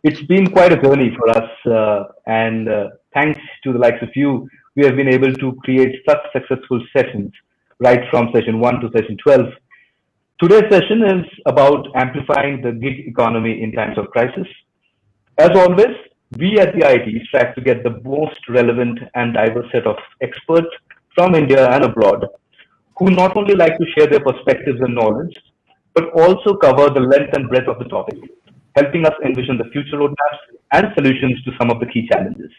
It's been quite a journey for us, and thanks to the likes of you, we have been able to create such successful sessions, right from session 1 to session 12. Today's session is about amplifying the gig economy in times of crisis. As always, we at the IIT strive to get the most relevant and diverse set of experts from India and abroad who not only like to share their perspectives and knowledge, but also cover the length and breadth of the topic, helping us envision the future roadmaps and solutions to some of the key challenges.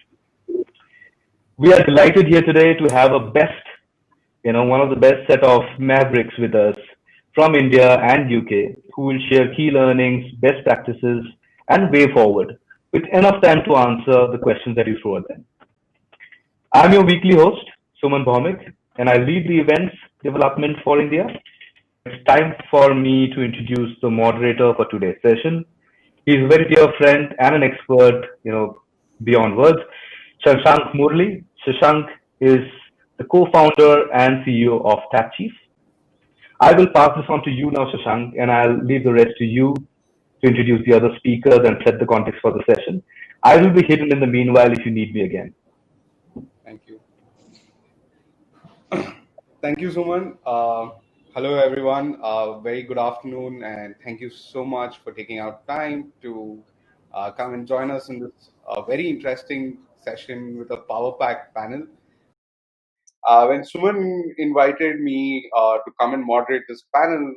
We are delighted here today to have one of the best set of mavericks with us from India and UK who will share key learnings, best practices, and way forward with enough time to answer the questions that you throw at them. I'm your weekly host, Suman Bhaumik, and I lead the events development for India. It's time for me to introduce the moderator for today's session. He's a very dear friend and an expert, beyond words. Shashank Murli. Shashank is the co-founder and CEO of TapChief. I will pass this on to you now, Shashank, and I'll leave the rest to you to introduce the other speakers and set the context for the session. I will be hidden in the meanwhile if you need me again. Thank you. Thank you, Suman. Hello, everyone. Very good afternoon, and thank you so much for taking out time to come and join us in this very interesting session with a power-packed panel. When Suman invited me to come and moderate this panel,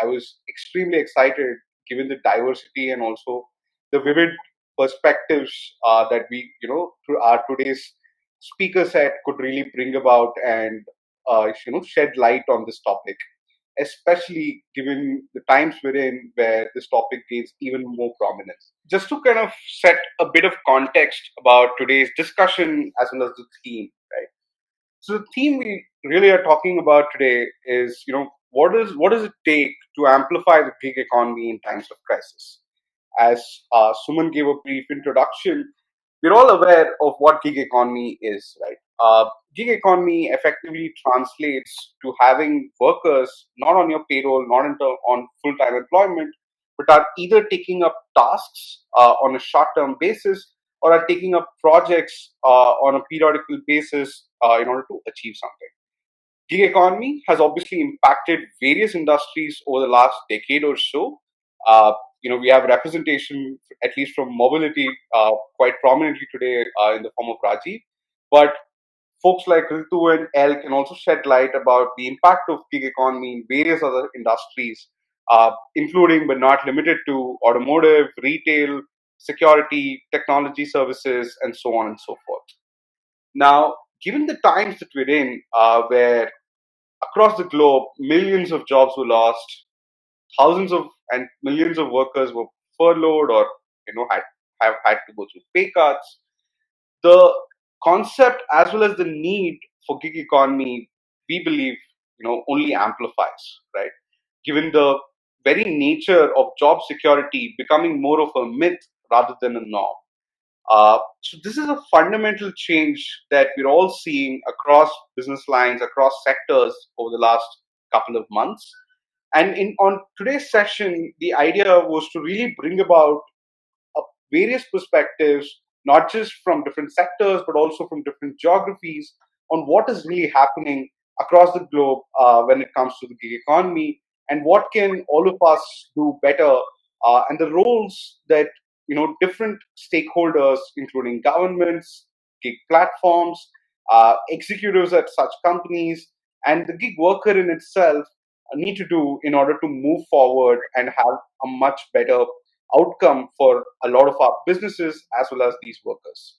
I was extremely excited, given the diversity and also the vivid perspectives that we, through our today's speaker set could really bring about and shed light on this topic, especially given the times we're in where this topic gains even more prominence. Just to kind of set a bit of context about today's discussion as well as the theme, right? So the theme we really are talking about today is, what does it take to amplify the gig economy in times of crisis? As Suman gave a brief introduction, we're all aware of what gig economy is, right? Gig economy effectively translates to having workers not on your payroll, not on full-time employment, but are either taking up tasks on a short-term basis or are taking up projects on a periodical basis in order to achieve something. Gig economy has obviously impacted various industries over the last decade or so. We have representation, at least from mobility, quite prominently today in the form of Rajiv. But folks like Ritu and El can also shed light about the impact of gig economy in various other industries, including but not limited to automotive, retail, security, technology services, and so on and so forth. Now, given the times that we're in, where across the globe millions of jobs were lost, thousands of and millions of workers were furloughed or have had to go through pay cuts, the concept as well as the need for gig economy, we believe, only amplifies, right? Given the very nature of job security becoming more of a myth rather than a norm. So this is a fundamental change that we're all seeing across business lines, across sectors over the last couple of months. And on today's session, the idea was to really bring about various perspectives, not just from different sectors, but also from different geographies, on what is really happening across the globe when it comes to the gig economy, and what can all of us do better, and the roles that different stakeholders, including governments, gig platforms, executives at such companies, and the gig worker in itself need to do in order to move forward and have a much better outcome for a lot of our businesses as well as these workers.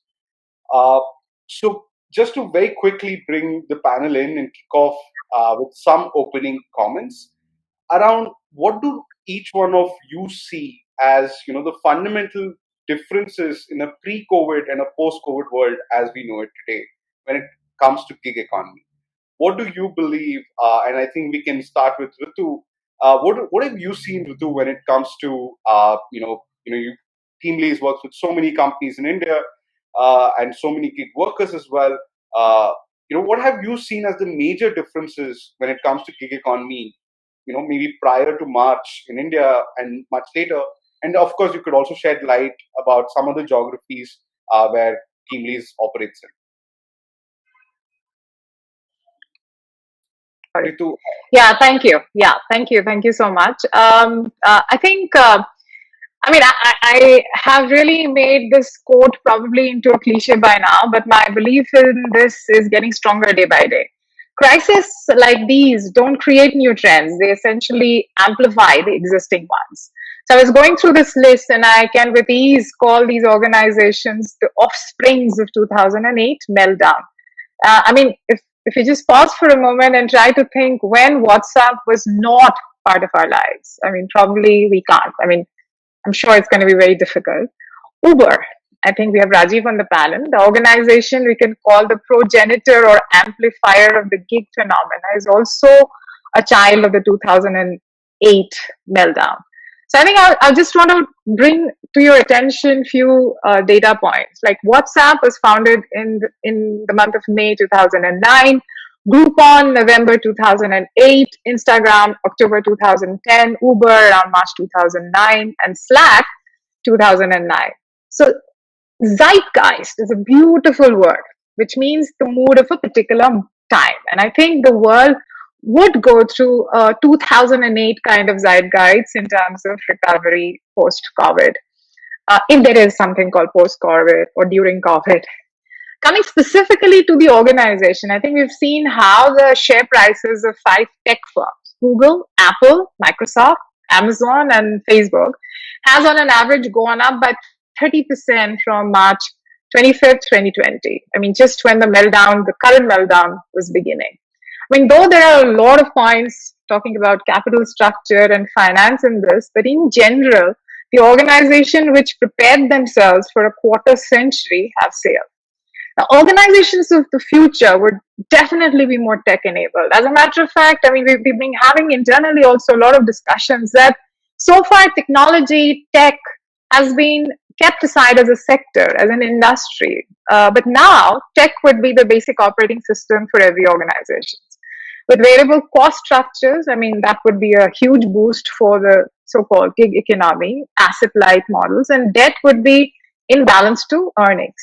Uh, so, just to very quickly bring the panel in and kick off with some opening comments around what do each one of you see as the fundamental differences in a pre-COVID and a post-COVID world as we know it today when it comes to gig economy. What do you believe? And I think we can start with Ritu. What have you seen, Ritu, when it comes to you team leads works with so many companies in India and so many gig workers as well. What have you seen as the major differences when it comes to gig economy? Maybe prior to March in India and much later, And of course, you could also shed light about some of the geographies where Teamlease operates in. Ritu. Yeah, thank you. Yeah, thank you. Thank you so much. I think, I have really made this quote probably into a cliche by now, but my belief in this is getting stronger day by day. Crises like these don't create new trends, they essentially amplify the existing ones. So I was going through this list and I can with ease call these organizations the offsprings of 2008 meltdown. If you just pause for a moment and try to think when WhatsApp was not part of our lives, probably we can't. I'm sure it's going to be very difficult. Uber, I think we have Rajiv on the panel. The organization we can call the progenitor or amplifier of the gig phenomena is also a child of the 2008 meltdown. So I think I just want to bring to your attention few data points. Like WhatsApp was founded in the month of May 2009, Groupon November 2008, Instagram October 2010, Uber around March 2009, and Slack 2009. So zeitgeist is a beautiful word, which means the mood of a particular time. And I think the world would go through a 2008 kind of zeitgeist in terms of recovery post-COVID, if there is something called post-COVID or during COVID. Coming specifically to the organization, I think we've seen how the share prices of 5 tech firms, Google, Apple, Microsoft, Amazon, and Facebook, has on an average gone up by 30% from March 25th, 2020. Just when the current meltdown was beginning. Though there are a lot of points talking about capital structure and finance in this, but in general, the organization which prepared themselves for a quarter century have sailed. Now, organizations of the future would definitely be more tech enabled. As a matter of fact, we've been having internally also a lot of discussions that so far technology, tech has been kept aside as a sector, as an industry. But now tech would be the basic operating system for every organization. With variable cost structures, that would be a huge boost for the so-called gig economy, asset-light models, and debt would be in balance to earnings.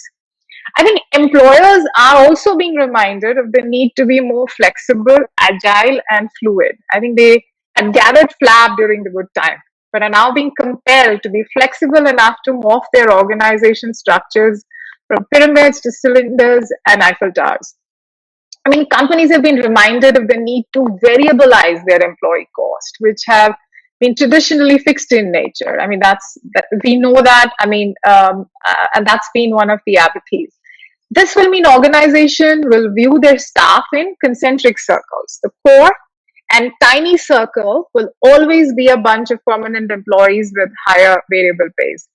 I think employers are also being reminded of the need to be more flexible, agile, and fluid. I think they had gathered flab during the good time, but are now being compelled to be flexible enough to morph their organization structures from pyramids to cylinders and Eiffel Towers. Companies have been reminded of the need to variabilize their employee cost, which have been traditionally fixed in nature. We know that. And that's been one of the apathies. This will mean organization will view their staff in concentric circles. The core and tiny circle will always be a bunch of permanent employees with higher variable pays.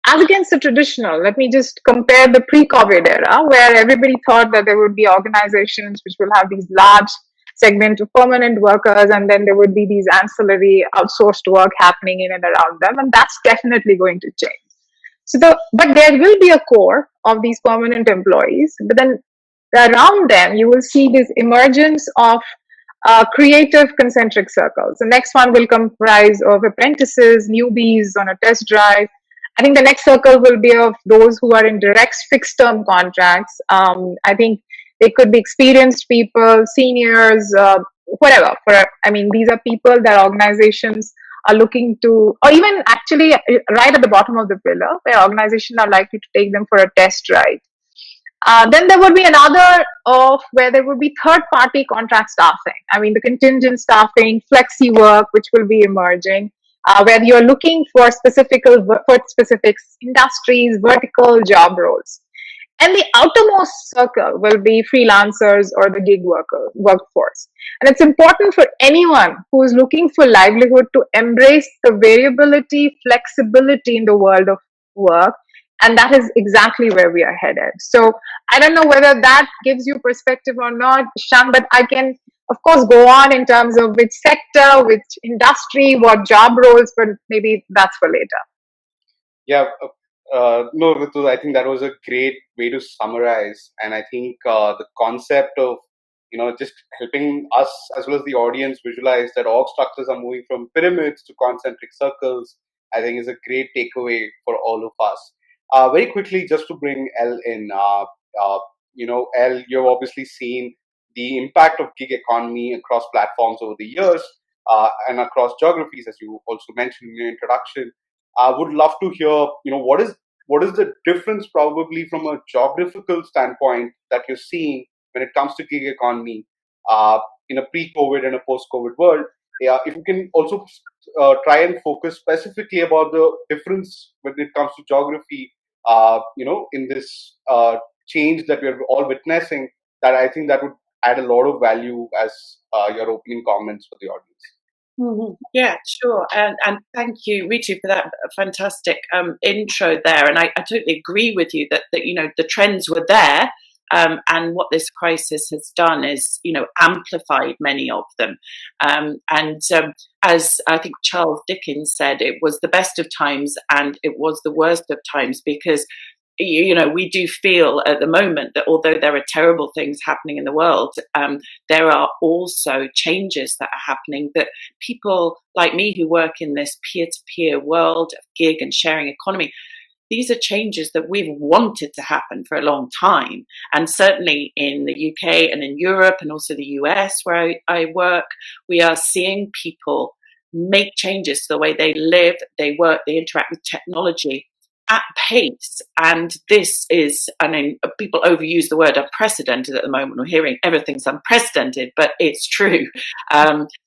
As against the traditional, let me just compare the pre-COVID era, where everybody thought that there would be organizations which will have these large segment of permanent workers, and then there would be these ancillary outsourced work happening in and around them, and that's definitely going to change. But there will be a core of these permanent employees, but then around them, you will see this emergence of creative concentric circles. The next one will comprise of apprentices, newbies on a test drive. I think the next circle will be of those who are in direct fixed term contracts. I think they could be experienced people, seniors, whatever. These are people that organizations are looking to, or even actually right at the bottom of the pillar, where organizations are likely to take them for a test ride. Then there would be another of where there would be third-party contract staffing. The contingent staffing, flexi work, which will be emerging, where you're looking for specific industries, vertical job roles. And the outermost circle will be freelancers or the gig workforce. And it's important for anyone who is looking for livelihood to embrace the variability, flexibility in the world of work. And that is exactly where we are headed. So I don't know whether that gives you perspective or not, Shan, but I can, of course, go on in terms of which sector, which industry, what job roles, but maybe that's for later. Yeah. No, Ritu, I think that was a great way to summarize. And I think the concept of, just helping us as well as the audience visualize that org structures are moving from pyramids to concentric circles, I think is a great takeaway for all of us. Very quickly, just to bring L in, L, you've obviously seen the impact of gig economy across platforms over the years and across geographies, as you also mentioned in your introduction. I would love to hear, what is the difference probably from a geographical standpoint that you're seeing when it comes to gig economy uh, in a pre-COVID and a post-COVID world. Yeah, if you can also try and focus specifically about the difference when it comes to geography, in this change that we're all witnessing, that I think that would add a lot of value as your opening comments for the audience. Yeah, sure. And thank you, Ritu, for that fantastic intro there. And I totally agree with you that the trends were there. And what this crisis has done is, amplified many of them. As I think Charles Dickens said, it was the best of times and it was the worst of times, because we do feel at the moment that although there are terrible things happening in the world, there are also changes that are happening that people like me who work in this peer-to-peer world of gig and sharing economy, these are changes that we've wanted to happen for a long time. And certainly in the UK and in Europe and also the US where I work, we are seeing people make changes to the way they live, they work, they interact with technology at pace. And this is, people overuse the word unprecedented at the moment. We're hearing everything's unprecedented, but it's true.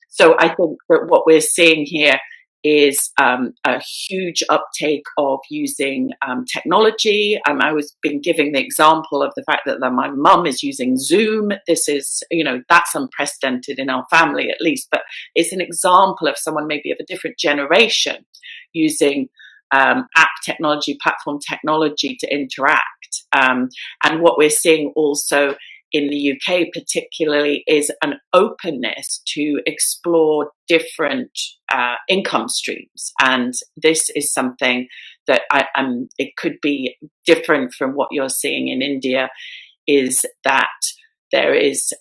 So I think that what we're seeing here is a huge uptake of using technology. I was been giving the example of the fact that my mum is using Zoom. This is, that's unprecedented in our family at least, but it's an example of someone maybe of a different generation using app technology, platform technology to interact. And what we're seeing also in the UK particularly is an openness to explore different income streams. And this is something that it could be different from what you're seeing in India, is that there is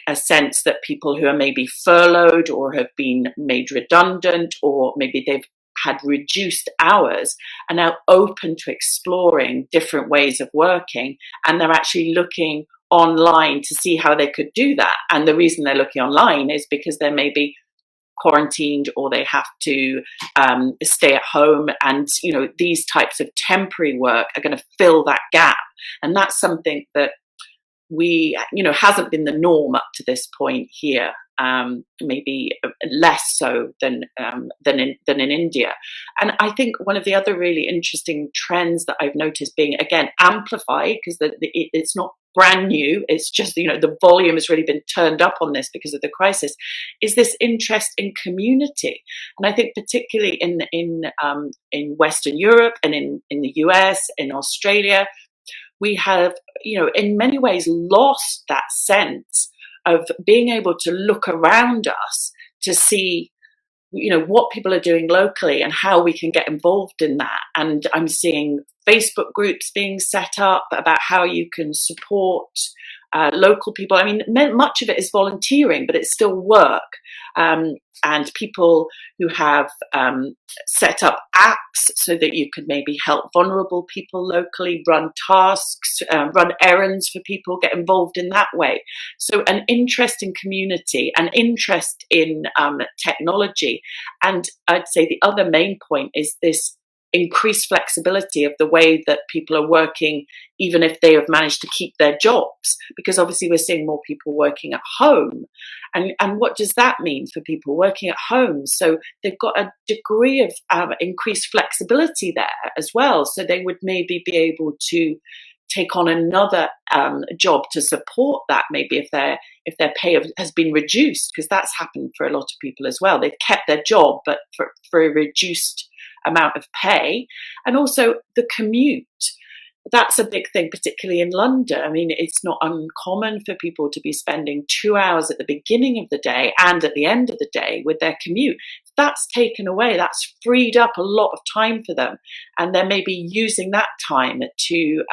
a sense that people who are maybe furloughed or have been made redundant, or maybe they've had reduced hours, are now open to exploring different ways of working, and they're actually looking online to see how they could do that. And the reason they're looking online is because they're maybe quarantined or they have to stay at home, and these types of temporary work are going to fill that gap. And that's something that hasn't been the norm up to this point here. Maybe less so than in India. And I think one of the other really interesting trends that I've noticed being, again, amplified, because it's not brand new, it's just, the volume has really been turned up on this because of the crisis, is this interest in community. And I think particularly in Western Europe and in the US, in Australia, we have, in many ways lost that sense of being able to look around us to see, what people are doing locally and how we can get involved in that. And I'm seeing Facebook groups being set up about how you can support local people. I mean, much of it is volunteering, but it's still work. And people who have set up apps so that you could maybe help vulnerable people locally, run tasks, run errands for people, get involved in that way. So an interest in community, an interest in technology. And I'd say the other main point is this increased flexibility of the way that people are working, even if they have managed to keep their jobs, because obviously we're seeing more people working at home. And what does that mean for people working at home? So they've got a degree of increased flexibility there as well. So they would maybe be able to take on another job to support that, maybe if their pay has been reduced, because that's happened for a lot of people as well. They've kept their job, but for a reduced amount of pay. And also the commute. That's a big thing, particularly in London. I mean, it's not uncommon for people to be spending 2 hours at the beginning of the day and at the end of the day with their commute. that's taken away, that's freed up a lot of time for them, and they're maybe using that time to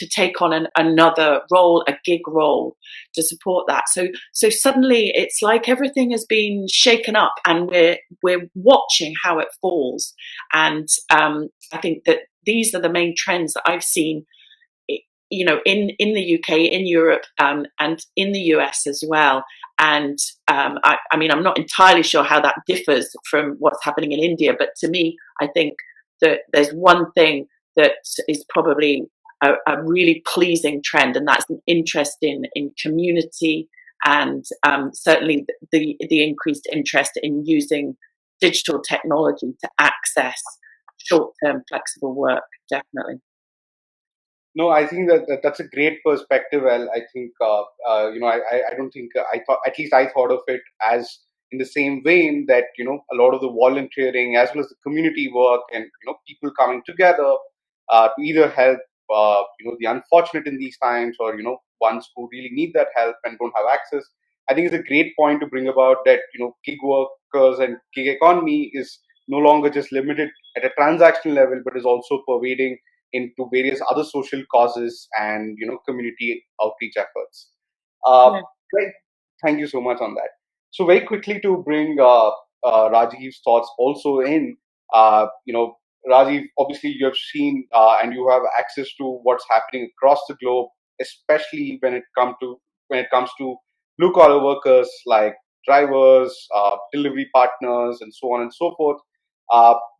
take on another role, a gig role, to support that. So suddenly it's like everything has been shaken up, and we're watching how it falls. And I think that these are the main trends that I've seen, in the UK, in Europe, and in the US as well. And I mean, I'm not entirely sure how that differs from what's happening in India, but to me, I think that there's one thing that is probably a really pleasing trend, and that's an interest in community, and certainly the increased interest in using digital technology to access short-term flexible work, definitely. No, I think that's a great perspective. Well, I think I don't think I thought, at least I thought of it as in the same vein that a lot of the volunteering as well as the community work and people coming together to either help the unfortunate in these times, or ones who really need that help and don't have access. I think it's a great point to bring about that gig workers and gig economy is no longer just limited at a transactional level, but is also pervading into various other social causes and community outreach efforts. Yeah. Right. Thank you so much on that. So very quickly to bring Rajiv's thoughts also in. Rajiv, obviously you have seen and you have access to what's happening across the globe, especially when it comes to blue collar workers like drivers, delivery partners, and so on and so forth.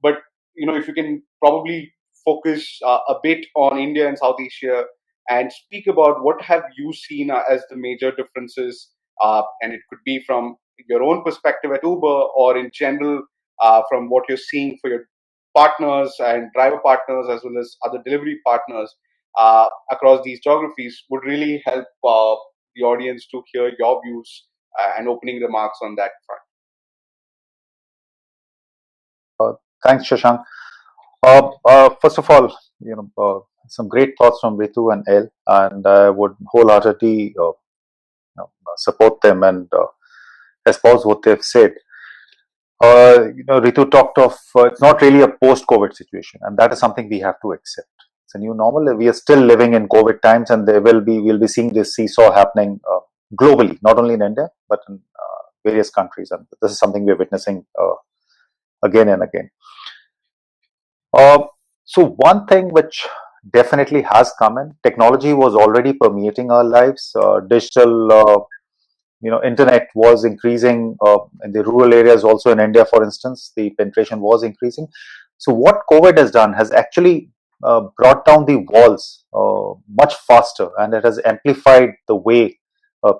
But if you can probably focus a bit on India and South Asia and speak about what have you seen as the major differences, and it could be from your own perspective at Uber or in general from what you're seeing for your partners and driver partners as well as other delivery partners across these geographies would really help the audience to hear your views and opening remarks on that front. Thanks, Shashank. First of all, some great thoughts from Ritu and El, and I would wholeheartedly support them and espouse what they've said. Ritu talked of it's not really a post-COVID situation, and that is something we have to accept. It's a new normal. We are still living in COVID times, and we'll be seeing this seesaw happening globally, not only in India but in various countries, and this is something we are witnessing again and again. So one thing which definitely has come in, technology was already permeating our lives. Digital, internet was increasing in the rural areas, also in India, for instance, the penetration was increasing. So what COVID has done has actually brought down the walls much faster, and it has amplified the way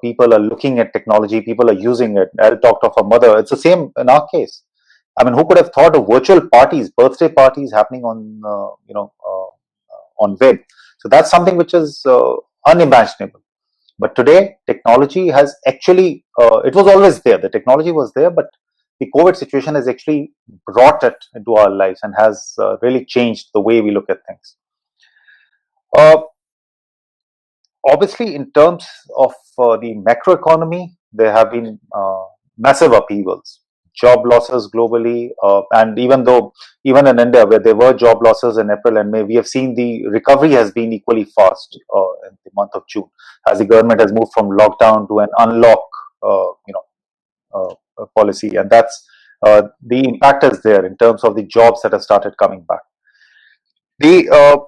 people are looking at technology, people are using it. I talked of a mother. It's the same in our case. I mean, who could have thought of virtual parties, birthday parties happening on, on web? So that's something which is unimaginable. But today, technology has actually, it was always there. The technology was there, but the COVID situation has actually brought it into our lives and has really changed the way we look at things. Obviously, in terms of the macroeconomy, there have been massive upheavals. Job losses globally, and even in India, where there were job losses in April and May, we have seen the recovery has been equally fast in the month of June, as the government has moved from lockdown to an unlock, policy, and that's the impact is there in terms of the jobs that have started coming back. The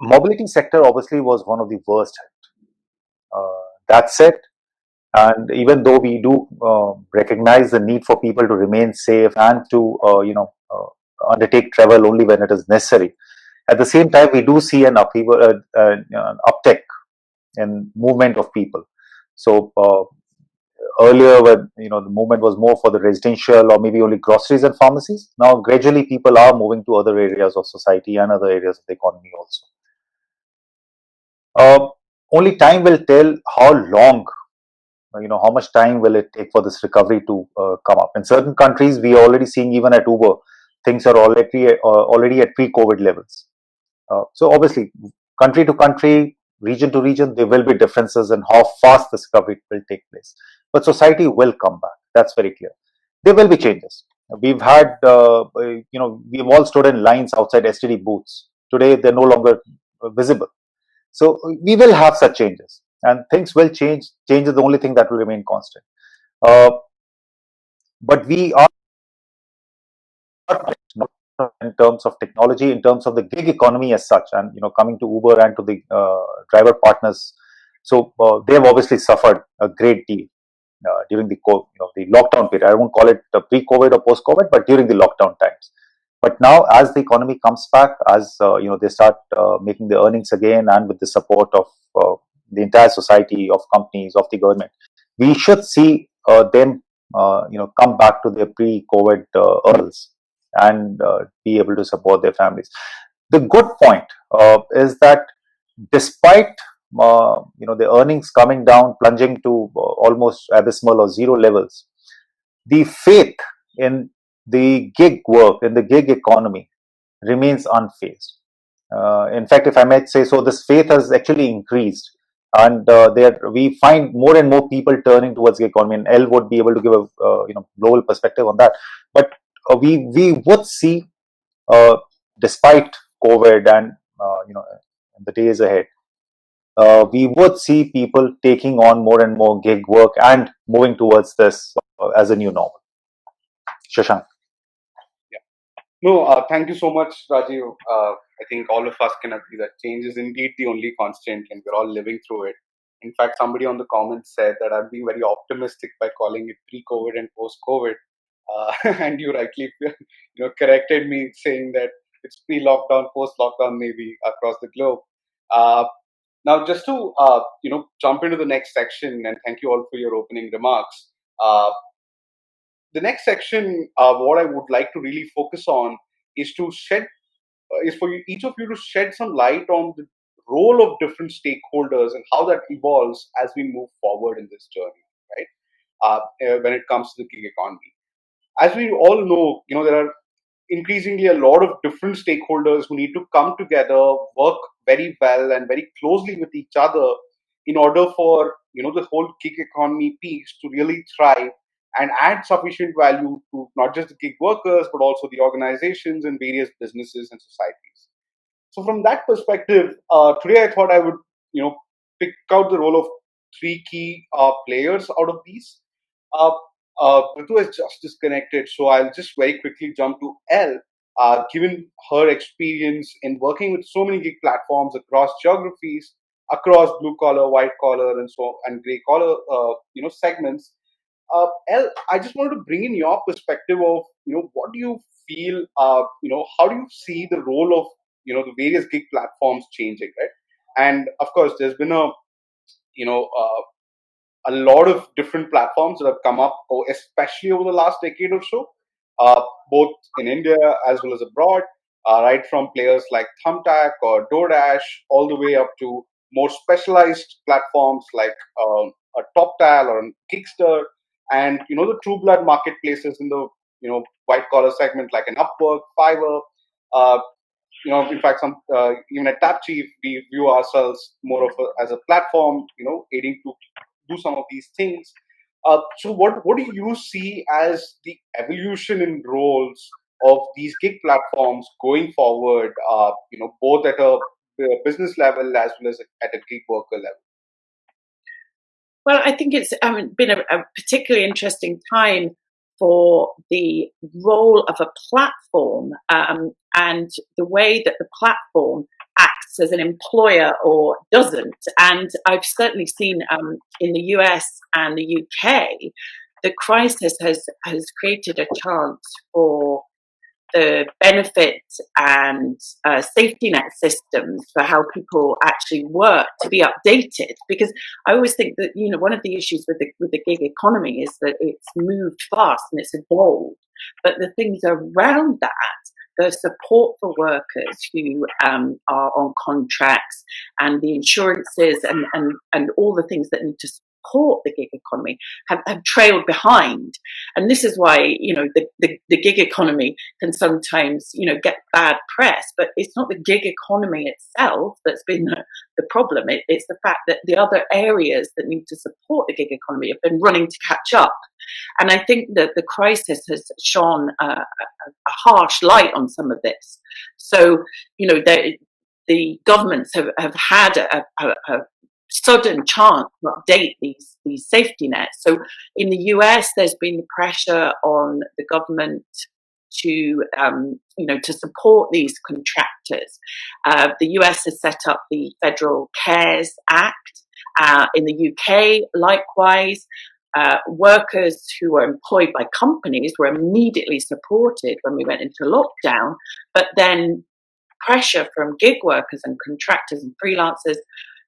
mobility sector obviously was one of the worst hit. That said, and even though we do recognize the need for people to remain safe and to undertake travel only when it is necessary, at the same time we do see an upheaval, an uptick in movement of people. So earlier, when the movement was more for the residential or maybe only groceries and pharmacies, now gradually people are moving to other areas of society and other areas of the economy also. Only time will tell how long. How much time will it take for this recovery to come up? In certain countries, we are already seeing, even at Uber, things are already at pre-COVID levels. So obviously, country to country, region to region, there will be differences in how fast this recovery will take place. But society will come back. That's very clear. There will be changes. We've had, we've all stood in lines outside STD booths. Today, they're no longer visible. So we will have such changes, and things will change. Change is the only thing that will remain constant. But we are not in terms of technology, in terms of the gig economy as such, and coming to Uber and to the driver partners. So they have obviously suffered a great deal during the lockdown period. I won't call it pre-COVID or post-COVID, but during the lockdown times. But now, as the economy comes back, as they start making the earnings again, and with the support of the entire society, of companies, of the government, we should see them, come back to their pre-COVID earnings and be able to support their families. The good point is that despite the earnings coming down, plunging to almost abysmal or zero levels, the faith in the gig work, in the gig economy, remains unfazed. In fact, if I might say so, this faith has actually increased, and we find more and more people turning towards the economy. And L would be able to give a global perspective on that. But we would see, despite COVID and in the days ahead, we would see people taking on more and more gig work and moving towards this as a new normal. Shashank. No, thank you so much, Rajiv. I think all of us can agree that change is indeed the only constant, and we're all living through it. In fact, somebody on the comments said that I'm being very optimistic by calling it pre-COVID and post-COVID, and you rightly, corrected me saying that it's pre-lockdown, post-lockdown, maybe across the globe. Now, just to jump into the next section, and thank you all for your opening remarks. The next section, what I would like to really focus on is to shed, is for each of you to shed some light on the role of different stakeholders and how that evolves as we move forward in this journey, right? When it comes to the gig economy, as we all know, there are increasingly a lot of different stakeholders who need to come together, work very well and very closely with each other in order for the whole gig economy piece to really thrive and add sufficient value to not just the gig workers but also the organizations and various businesses and societies. So from that perspective, today I thought I would pick out the role of three key players out of these. Uh, Ritu has just disconnected, so I'll just very quickly jump to L. Given her experience in working with so many gig platforms across geographies, across blue collar, white collar, and grey collar, segments. L, I just wanted to bring in your perspective of what do you feel, how do you see the role of the various gig platforms changing, right? And of course, there's been a lot of different platforms that have come up, especially over the last decade or so, both in India as well as abroad, right from players like Thumbtack or DoorDash, all the way up to more specialized platforms like a TopTal or a Kickster, and the true blood marketplaces in the white collar segment like an Upwork, Fiverr. Uh, in fact, some even at TapChief, we view ourselves more of as a platform, aiding to do some of these things. So, what do you see as the evolution in roles of these gig platforms going forward? Both at a business level as well as at a gig worker level. Well, I think it's been a particularly interesting time for the role of a platform and the way that the platform acts as an employer or doesn't. And I've certainly seen in the US and the UK, the crisis has created a chance for the benefits and safety net systems for how people actually work to be updated. Because I always think that one of the issues with the gig economy is that it's moved fast and it's evolved, but the things around that, the support for workers who are on contracts and the insurances and all the things that need to support the gig economy have trailed behind. And this is why the gig economy can sometimes get bad press, but it's not the gig economy itself that's been the problem. It's the fact that the other areas that need to support the gig economy have been running to catch up. And I think that the crisis has shone a harsh light on some of this. So, the governments have had a sudden chance to update these safety nets. So in the US, there's been pressure on the government to to support these contractors. The US has set up the Federal CARES Act. In the UK, likewise, workers who were employed by companies were immediately supported when we went into lockdown, but then pressure from gig workers and contractors and freelancers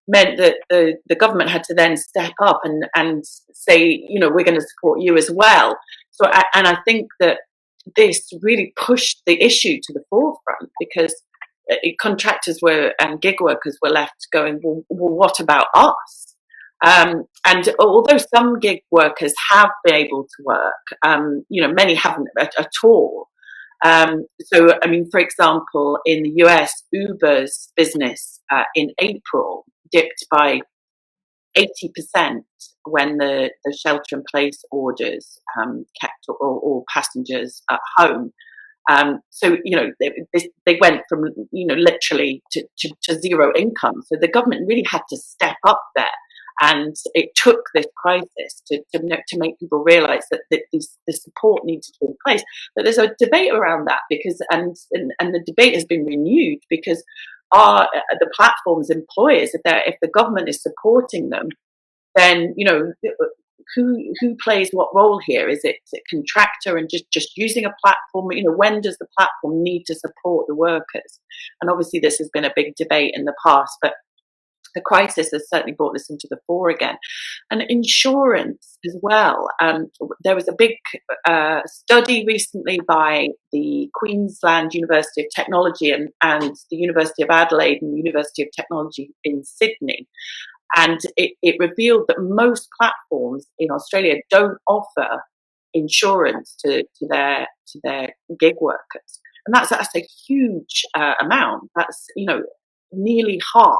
meant that the government had to then step up and say, we're going to support you as well. So, and I think that this really pushed the issue to the forefront, because contractors and gig workers were left going, well, what about us? And although some gig workers have been able to work, many haven't at all. So, I mean, for example, in the US, Uber's business in April dipped by 80% when the shelter-in-place orders kept all passengers at home. So, they went from, literally to zero income. So the government really had to step up there. And it took this crisis to make people realise that the support needs to be in place. But there's a debate around that, because and the debate has been renewed, because are the platforms employers, if the government is supporting them, then who plays what role here? Is it a contractor and just using a platform? When does the platform need to support the workers? And obviously this has been a big debate in the past, but the crisis has certainly brought this into the fore again. And insurance as well. There was a big study recently by the Queensland University of Technology and the University of Adelaide and the University of Technology in Sydney. And it revealed that most platforms in Australia don't offer insurance to their gig workers. And that's a huge amount. That's, nearly half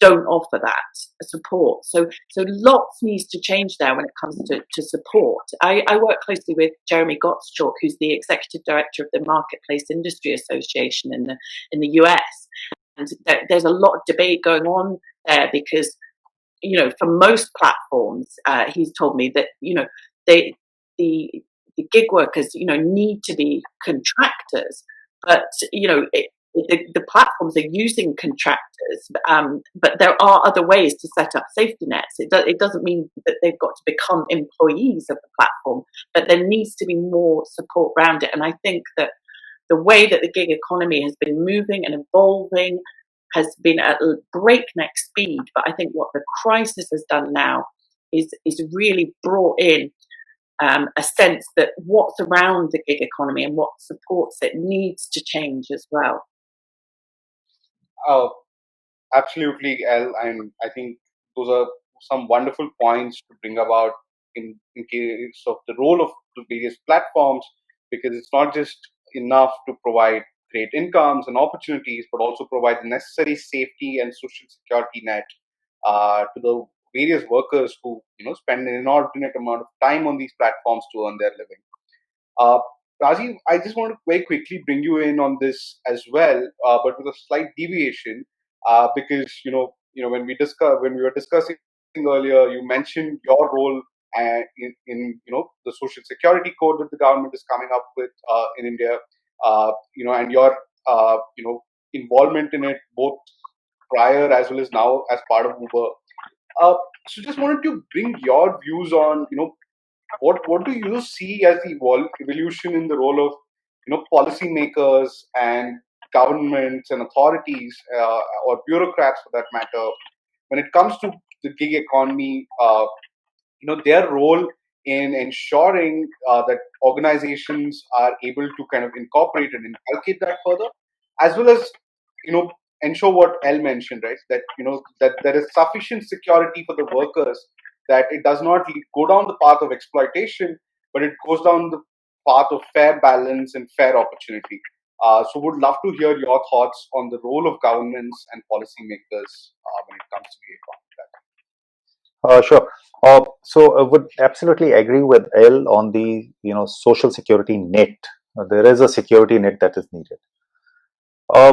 don't offer that support. So lots needs to change there when it comes to support. I work closely with Jeremy Gottschalk, who's the executive director of the Marketplace Industry Association in the US. And there's a lot of debate going on there, because, for most platforms, he's told me that, the gig workers, need to be contractors, but, the platforms are using contractors, but there are other ways to set up safety nets. It doesn't mean that they've got to become employees of the platform, but there needs to be more support around it. And I think that the way that the gig economy has been moving and evolving has been at a breakneck speed. But I think what the crisis has done now is really brought in a sense that what's around the gig economy and what supports it needs to change as well. Absolutely, El, and I think those are some wonderful points to bring about in case of the role of the various platforms, because it's not just enough to provide great incomes and opportunities, but also provide the necessary safety and social security net to the various workers who spend an inordinate amount of time on these platforms to earn their living. Rajiv, I just want to very quickly bring you in on this as well, but with a slight deviation, because when we were discussing earlier, you mentioned your role in the social security code that the government is coming up with in India, and your involvement in it both prior as well as now as part of Uber. So just wanted to bring your views on what do you see as the evolution in the role of policymakers and governments and authorities or bureaucrats for that matter when it comes to the gig economy, their role in ensuring that organizations are able to kind of incorporate and inculcate that further, as well as ensure what El mentioned, right? That that there is sufficient security for the workers, that it does not go down the path of exploitation, but it goes down the path of fair balance and fair opportunity. So would love to hear your thoughts on the role of governments and policymakers when it comes to the economy. Sure. So I would absolutely agree with L on the social security net. There is a security net that is needed. Uh,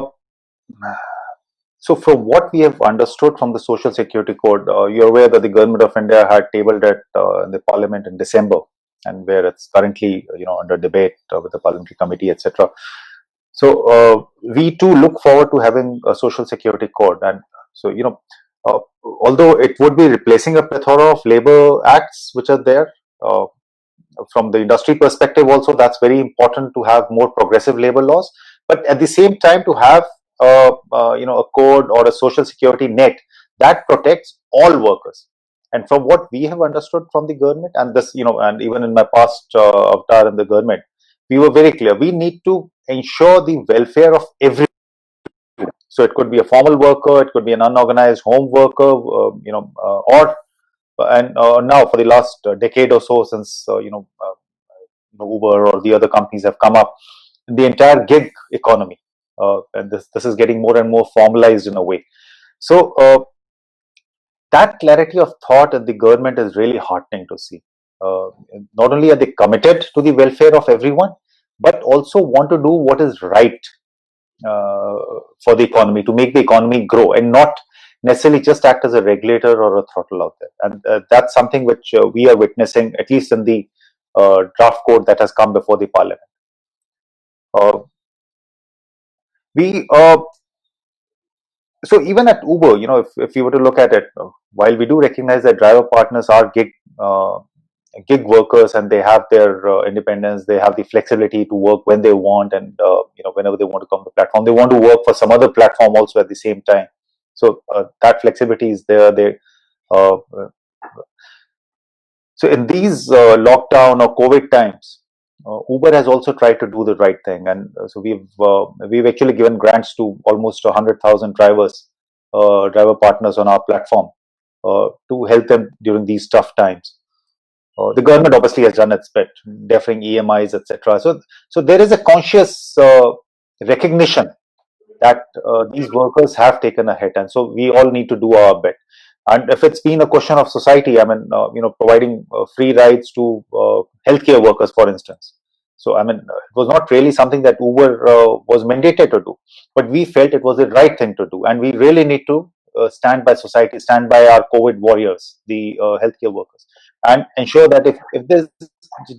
so from what we have understood from the Social Security Code, you're aware that the Government of India had tabled it in the Parliament in December, and where it's currently under debate with the Parliamentary Committee, etc. So we too look forward to having a Social Security Code, and so although it would be replacing a plethora of labor acts which are there. From the industry perspective also, that's very important to have more progressive labor laws, but at the same time to have a code or a social security net that protects all workers. And from what we have understood from the government, and this and even in my past avatar in the government, we were very clear, we need to ensure the welfare of everyone. So it could be a formal worker, it could be an unorganized home worker, or and now for the last decade or so, since Uber or the other companies have come up, the entire gig economy, and this is getting more and more formalized in a way. So that clarity of thought at the government is really heartening to see. Uh, Not only are they committed to the welfare of everyone, but also want to do what is right for the economy, to make the economy grow, and not necessarily just act as a regulator or a throttle out there. And that's something which we are witnessing, at least in the draft code that has come before the parliament. Uh, we So even at Uber, if you were to look at it, while we do recognize that driver partners are gig workers, and they have their independence, they have the flexibility to work when they want, and whenever they want to come to the platform, they want to work for some other platform also at the same time. So that flexibility is there. Uh, so in these lockdown or COVID times, Uber has also tried to do the right thing, and so we've actually given grants to almost 100,000 driver partners on our platform to help them during these tough times. The government obviously has done its bit, deferring EMIs, etc. So there is a conscious recognition that these workers have taken a hit, and so we all need to do our bit. And if it's been a question of society, I mean, providing free rides to healthcare workers, for instance. So I mean, it was not really something that Uber was mandated to do, but we felt it was the right thing to do, and we really need to stand by society, stand by our COVID warriors, the healthcare workers, and ensure that if there's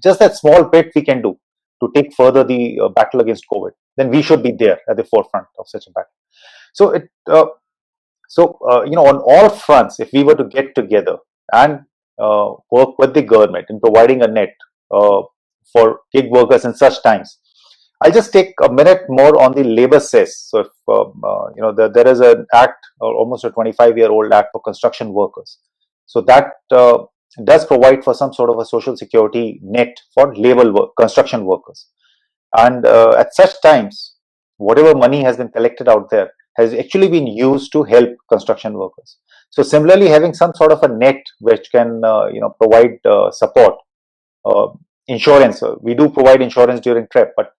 just that small bit we can do to take further the battle against COVID, then we should be there at the forefront of such a battle. So on all fronts, if we were to get together and work with the government in providing a net for gig workers in such times, I'll just take a minute more on the labor cess. So if there is an act, or almost a 25-year-old act for construction workers. So that does provide for some sort of a social security net for construction workers. And at such times, whatever money has been collected out there has actually been used to help construction workers. So similarly, having some sort of a net which can provide support, uh, insurance. We do provide insurance during trip, but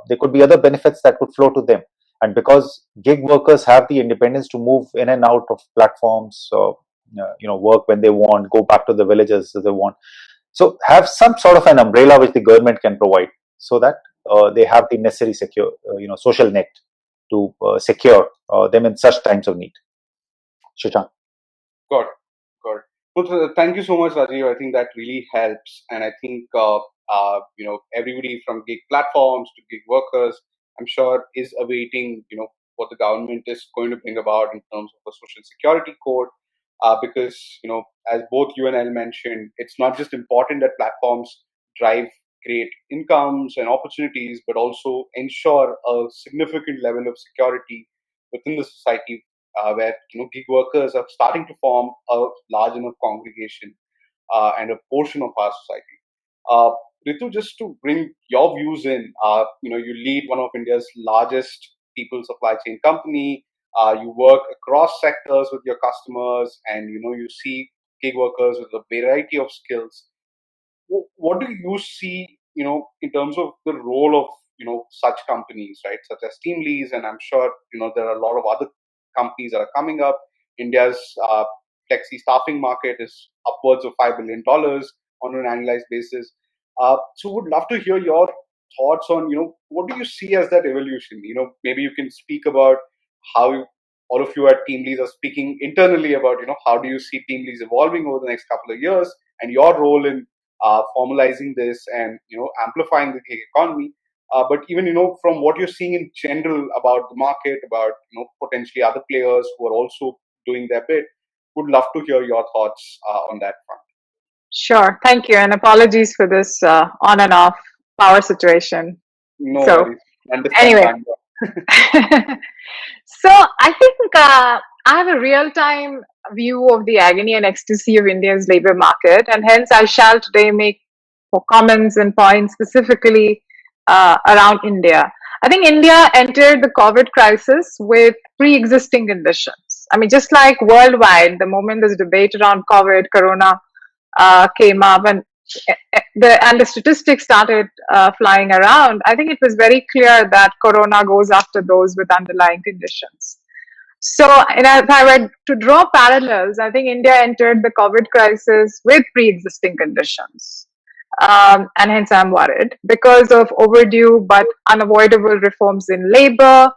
there could be other benefits that could flow to them. And because gig workers have the independence to move in and out of platforms, work when they want, go back to the villages as they want. So have some sort of an umbrella which the government can provide, so that they have the necessary secure, social net to secure them in such times of need. Shashank. Got it. Got it. Well, thank you so much, Rajiv. I think that really helps, and I think everybody from gig platforms to gig workers, I'm sure, is awaiting what the government is going to bring about in terms of a social security code, because as both you and I mentioned, it's not just important that platforms drive great incomes and opportunities, but also ensure a significant level of security within the society, where gig workers are starting to form a large enough congregation and a portion of our society. Uh, Ritu, just to bring your views in, you lead one of India's largest people supply chain company. You work across sectors with your customers, and you see gig workers with a variety of skills. What do you see, in terms of the role of such companies, right, such as Teamlease, and I'm sure there are a lot of other companies that are coming up. India's flexi staffing market is upwards of $5 billion on an annualized basis. So would love to hear your thoughts on, what do you see as that evolution? Maybe you can speak about how all of you at Team Leads are speaking internally about, how do you see Team Leads evolving over the next couple of years and your role in formalizing this and, amplifying the gig economy. But even, from what you're seeing in general about the market, about, potentially other players who are also doing their bit, would love to hear your thoughts on that front. Sure. Thank you. And apologies for this on and off power situation. No worries. Understand anyway. Bangalore. So I think I have a real-time view of the agony and ecstasy of India's labor market, and hence I shall today make comments and points specifically around India. I think India entered the COVID crisis with pre-existing conditions. I mean, just like worldwide, the moment this debate around COVID, Corona came up, and the statistics started flying around, I think it was very clear that Corona goes after those with underlying conditions. So, if I were to draw parallels, I think India entered the COVID crisis with pre-existing conditions. And hence I'm worried because of overdue but unavoidable reforms in labor,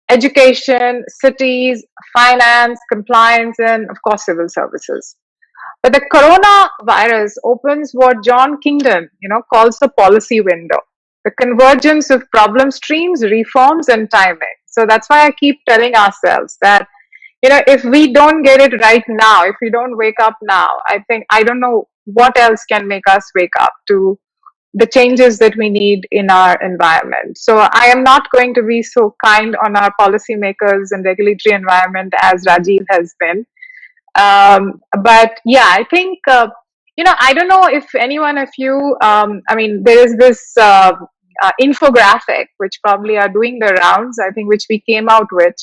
education, cities, finance, compliance, and of course, civil services. But the coronavirus opens what John Kingdon, calls the policy window, the convergence of problem streams, reforms, and timing. So that's why I keep telling ourselves that, if we don't get it right now, if we don't wake up now, I don't know what else can make us wake up to the changes that we need in our environment. So I am not going to be so kind on our policymakers and regulatory environment as Rajiv has been. But yeah, I think, I don't know if anyone of you, there is this infographic, which probably are doing the rounds, I think, which we came out with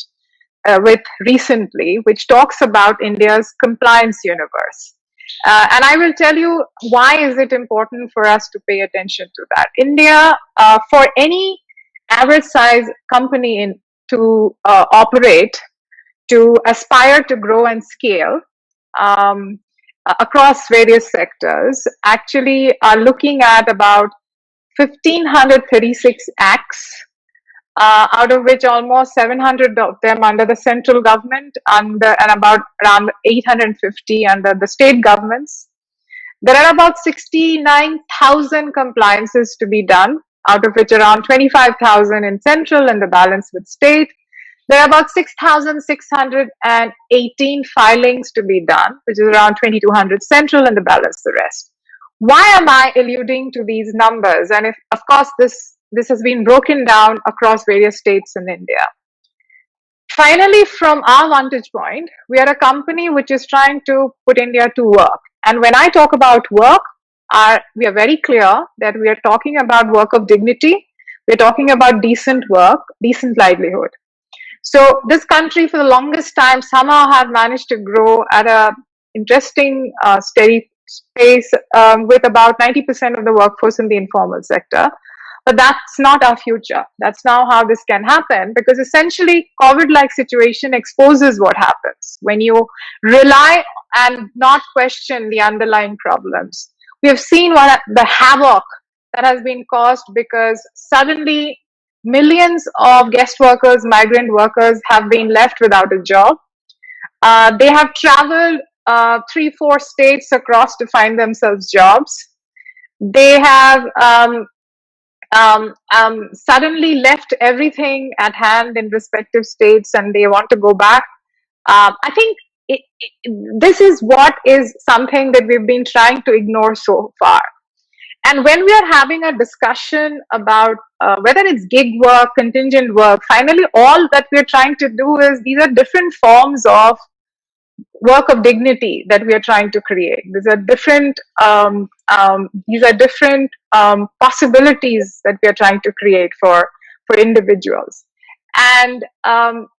recently, which talks about India's compliance universe. And I will tell you why is it important for us to pay attention to that. India, for any average size company to operate, to aspire to grow and scale across various sectors, actually are looking at about 1,536 acts, out of which almost 700 of them under the central government and about around 850 under the state governments. There are about 69,000 compliances to be done, out of which around 25,000 in central and the balance with state. There are about 6,618 filings to be done, which is around 2,200 central and the balance the rest. Why am I alluding to these numbers? And of course, this has been broken down across various states in India. Finally, from our vantage point, we are a company which is trying to put India to work. And when I talk about work, we are very clear that we are talking about work of dignity. We're talking about decent work, decent livelihood. So this country for the longest time somehow have managed to grow at a interesting, steady pace with about 90% of the workforce in the informal sector. But that's not our future. That's not how this can happen, because essentially COVID-like situation exposes what happens when you rely and not question the underlying problems. We have seen the havoc that has been caused because suddenly millions of guest workers, migrant workers have been left without a job. They have traveled 3-4 states across to find themselves jobs. They have suddenly left everything at hand in respective states and they want to go back. I think this is what is something that we've been trying to ignore so far. And when we are having a discussion about whether it's gig work, contingent work, finally all that we're trying to do is these are different forms of work of dignity that we are trying to create. These are different possibilities that we are trying to create for individuals. And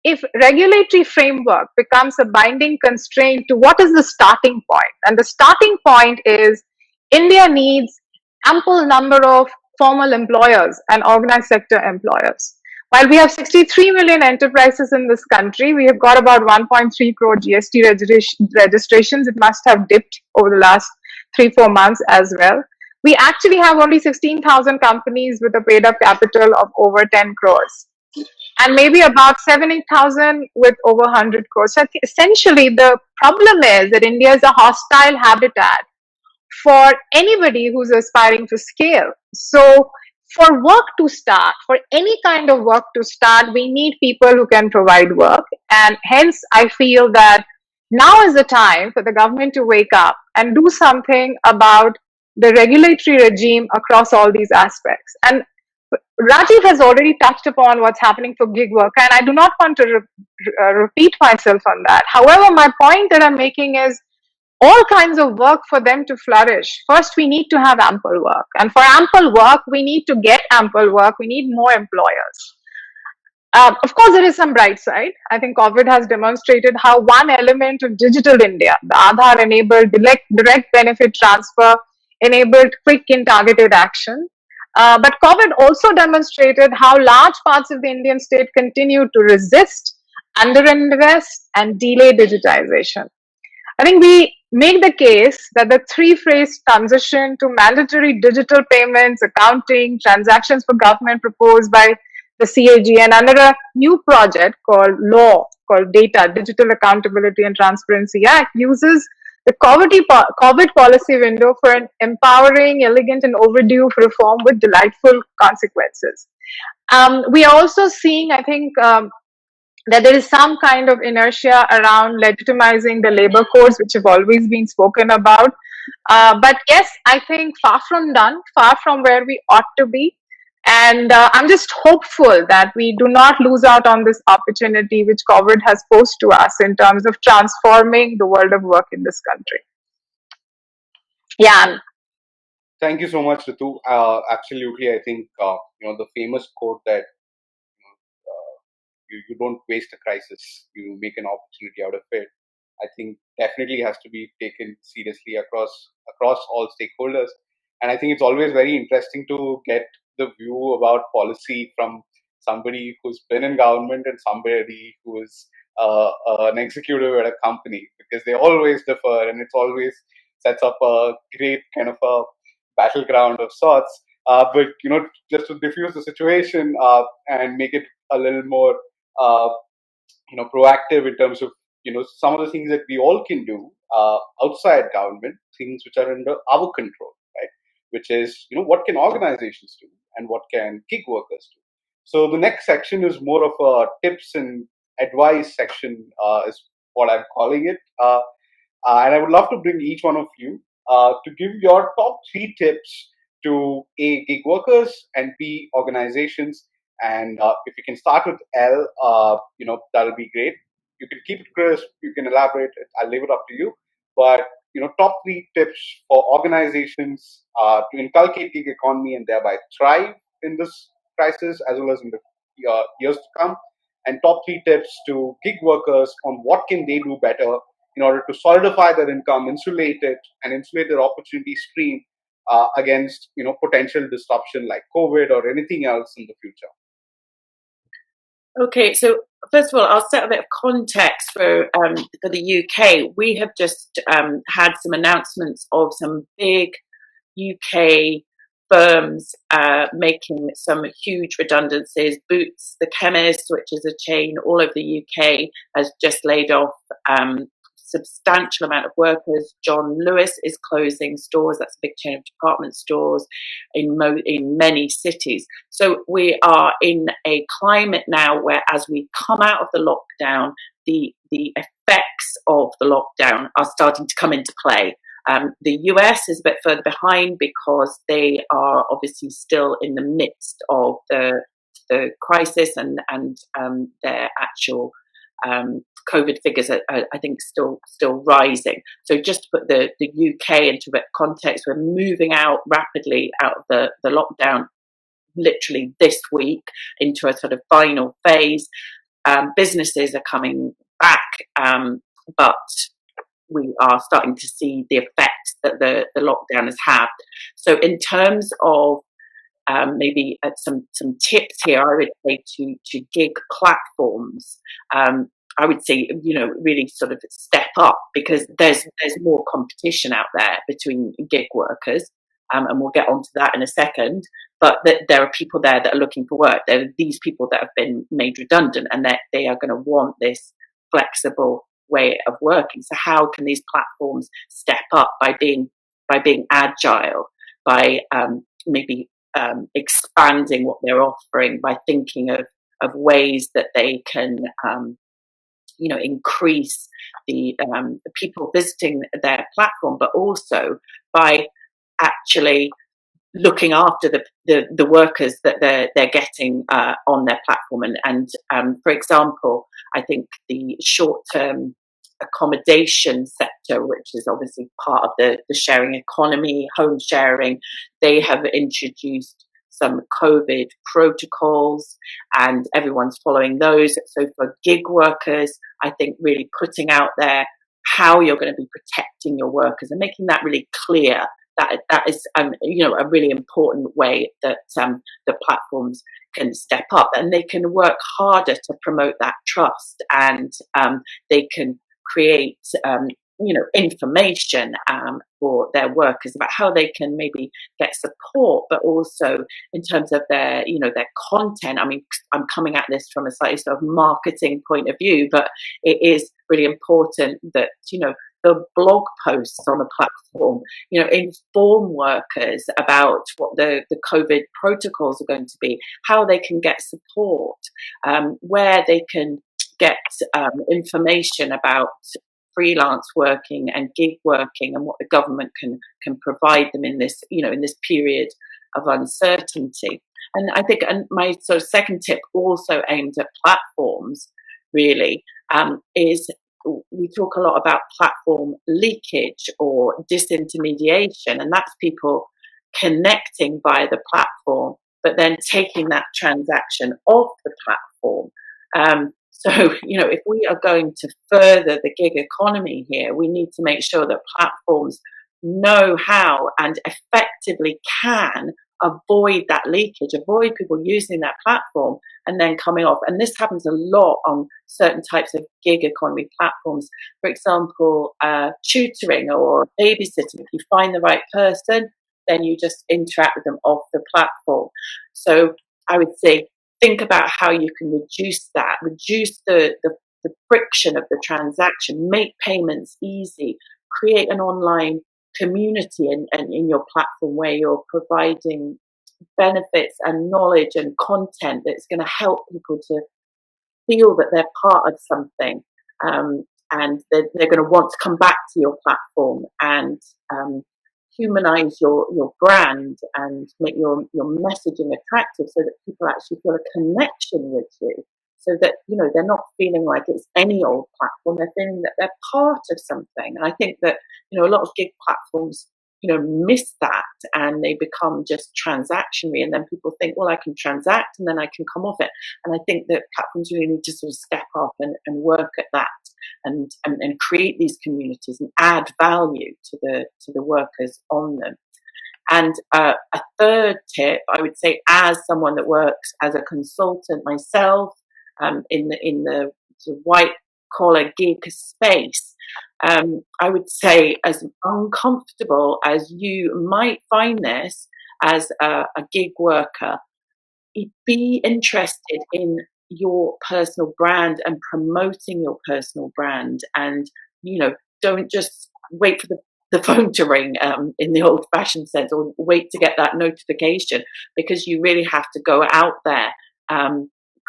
if regulatory framework becomes a binding constraint to what is the starting point, and the starting point is India needs ample number of formal employers and organized sector employers. While we have 63 million enterprises in this country, we have got about 1.3 crore GST registrations. It must have dipped over the last 3-4 months as well. We actually have only 16,000 companies with a paid up capital of over 10 crores. And maybe about 7,000-8,000 with over 100 crores. So essentially, the problem is that India is a hostile habitat for anybody who's aspiring to scale. So for work to start, for any kind of work to start, we need people who can provide work. And hence, I feel that now is the time for the government to wake up and do something about the regulatory regime across all these aspects. And Rajiv has already touched upon what's happening for gig work, and I do not want to repeat myself on that. However, my point that I'm making is all kinds of work for them to flourish. First, we need to have ample work. And for ample work, we need to get ample work. We need more employers. Of course, there is some bright side. I think COVID has demonstrated how one element of digital India, the Aadhaar enabled direct benefit transfer, enabled quick and targeted action. But COVID also demonstrated how large parts of the Indian state continue to resist, underinvest, and delay digitization. I think we make the case that the three-phase transition to mandatory digital payments, accounting, transactions for government proposed by the CAG and under a new project called Data, Digital Accountability and Transparency Act uses the COVID policy window for an empowering, elegant and overdue reform with delightful consequences. We are also seeing, I think, that there is some kind of inertia around legitimizing the labor codes, which have always been spoken about. But yes, I think far from done, far from where we ought to be. And I'm just hopeful that we do not lose out on this opportunity which COVID has posed to us in terms of transforming the world of work in this country. Yeah. Thank you so much, Ritu. Absolutely, I think the famous quote that you don't waste a crisis, you make an opportunity out of it. I think definitely has to be taken seriously across all stakeholders. And I think it's always very interesting to get the view about policy from somebody who's been in government and somebody who is an executive at a company, because they always differ, and it's always sets up a great kind of a battleground of sorts. But just to diffuse the situation and make it a little more proactive in terms of some of the things that we all can do outside government, things which are under our control, right? Which is what can organizations do and what can gig workers do. So the next section is more of a tips and advice section, is what I'm calling it. And I would love to bring each one of you to give your top 3 tips to A, gig workers, and B, organizations. And if you can start with L, that'll be great. You can keep it crisp, you can elaborate it. I'll leave it up to you. But top 3 tips for organizations to inculcate gig economy and thereby thrive in this crisis as well as in the years to come. And top 3 tips to gig workers on what can they do better in order to solidify their income, insulate it, and insulate their opportunity stream against potential disruption like COVID or anything else in the future. Okay, so first of all, I'll set a bit of context for the UK. We have just had some announcements of some big UK firms making some huge redundancies. Boots, the chemist, which is a chain all over the UK, has just laid off substantial amount of workers. John Lewis is closing stores. That's a big chain of department stores in many cities. So we are in a climate now where, as we come out of the lockdown, the effects of the lockdown are starting to come into play. The US is a bit further behind because they are obviously still in the midst of the crisis and their actual COVID figures are, I think, still rising. So just to put the UK into a bit of context, we're moving out rapidly out of the lockdown literally this week into a sort of final phase. Businesses are coming back, but we are starting to see the effects that the lockdown has had. So in terms of maybe some tips here, I would say to gig platforms. I would say, really sort of step up, because there's more competition out there between gig workers, and we'll get onto that in a second. But there are people there that are looking for work. There are these people that have been made redundant, and that they are going to want this flexible way of working. So how can these platforms step up by being agile, by maybe expanding what they're offering, by thinking of ways that they can increase the people visiting their platform, but also by actually looking after the workers that they're getting on their platform. And for example, I think the short-term accommodation sector, which is obviously part of the sharing economy, home sharing, they have introduced some COVID protocols, and everyone's following those. So for gig workers, I think really putting out there how you're going to be protecting your workers and making that really clear. That is, a really important way that the platforms can step up, and they can work harder to promote that trust, and they can create, information for their workers about how they can maybe get support, but also in terms of their content. I mean, I'm coming at this from a slightly sort of marketing point of view, but it is really important that the blog posts on the platform, inform workers about what the COVID protocols are going to be, how they can get support, where they can get information about freelance working and gig working, and what the government can provide them in this period of uncertainty. And I think, and my sort of second tip, also aimed at platforms, really, is we talk a lot about platform leakage or disintermediation, and that's people connecting via the platform, but then taking that transaction off the platform. So, if we are going to further the gig economy here, we need to make sure that platforms know how and effectively can avoid that leakage, avoid people using that platform and then coming off. And this happens a lot on certain types of gig economy platforms. For example, tutoring or babysitting. If you find the right person, then you just interact with them off the platform. So I would say, think about how you can reduce the friction of the transaction, make payments easy, create an online community in your platform where you're providing benefits and knowledge and content that's going to help people to feel that they're part of something, and they're going to want to come back to your platform, and humanize your brand and make your messaging attractive, so that people actually feel a connection with you, so that they're not feeling like it's any old platform. They're feeling that they're part of something. And I think that a lot of gig platforms miss that, and they become just transactionary, and then people think, well, I can transact and then I can come off it. And I think that platforms really need to sort of step up and work at that, and create these communities and add value to the workers on them. And a third tip, I would say, as someone that works as a consultant myself, in the sort of white collar gig space, I would say, as uncomfortable as you might find this as a gig worker, be interested in your personal brand and promoting your personal brand, and don't just wait for the phone to ring, in the old fashioned sense, or wait to get that notification, because you really have to go out there.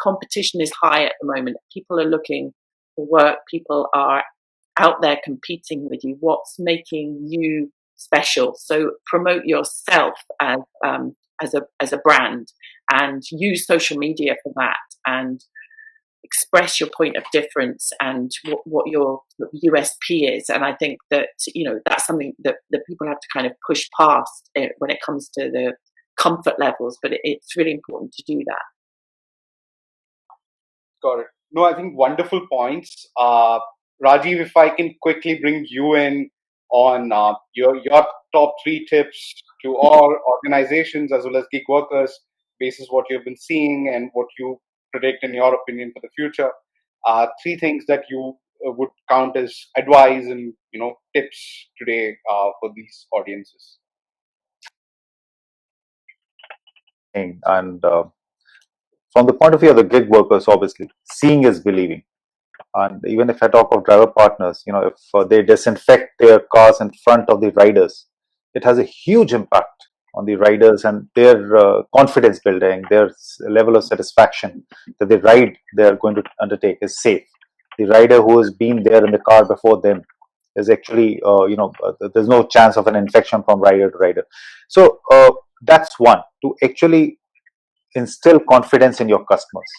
Competition is high at the moment. People are looking for work. People are out there competing with you. What's making you special? So promote yourself as a brand, and use social media for that, and express your point of difference and what your USP is. And I think that that's something that people have to kind of push past when it comes to the comfort levels. But it's really important to do that. Got it. No, I think wonderful points. Rajiv, if I can quickly bring you in on your top 3 tips to all organizations as well as gig workers, basis what you've been seeing and what you predict in your opinion for the future. 3 things that you would count as advice and tips today for these audiences. And from the point of view of the gig workers, obviously, seeing is believing. And even if I talk of driver partners, if they disinfect their cars in front of the riders, it has a huge impact on the riders and their confidence building, their level of satisfaction that the ride they are going to undertake is safe. The rider who has been there in the car before them is actually, there's no chance of an infection from rider to rider. So that's one, to actually instill confidence in your customers.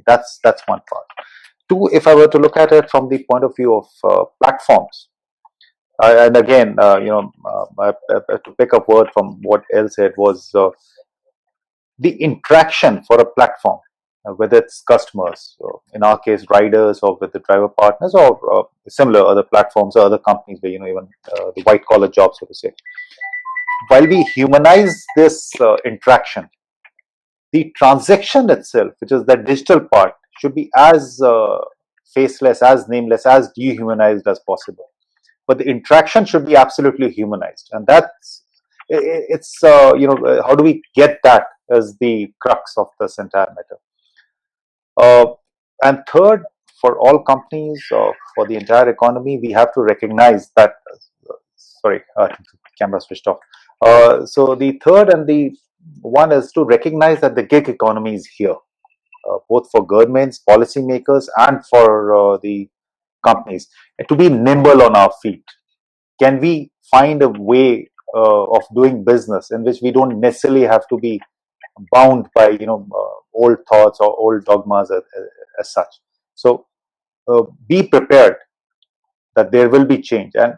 That's one part. Two, if I were to look at it from the point of view of platforms, and again, to pick up word from what Elle said was the interaction for a platform, whether it's customers, in our case, riders, or with the driver partners, or similar other platforms or other companies where, even the white collar jobs, so to say. While we humanize this interaction, the transaction itself, which is that digital part, should be as faceless, as nameless, as dehumanized as possible. But the interaction should be absolutely humanized, and it's how do we get that as the crux of this entire matter. And third, for all companies, for the entire economy, we have to recognize that. Sorry, camera switched off. So the third and the one is to recognize that the gig economy is here, both for governments, policymakers, and for the companies, and to be nimble on our feet. Can we find a way of doing business in which we don't necessarily have to be bound by old thoughts or old dogmas as such? So be prepared that there will be change, and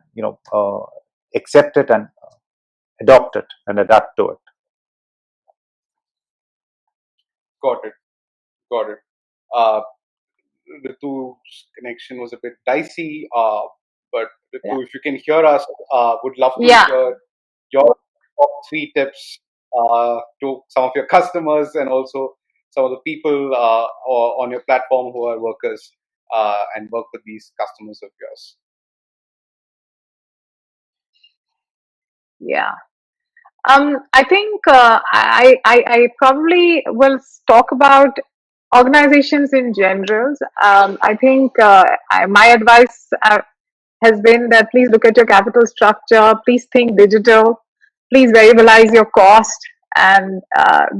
accept it and adopt it and adapt to it. Got it. Ritu's connection was a bit dicey, but Ritu, if you can hear us, would love to hear your top 3 tips to some of your customers and also some of the people on your platform who are workers and work with these customers of yours. Yeah. I think I probably will talk about organizations in general. I think my advice has been that please look at your capital structure, please think digital, please variabilize your cost. And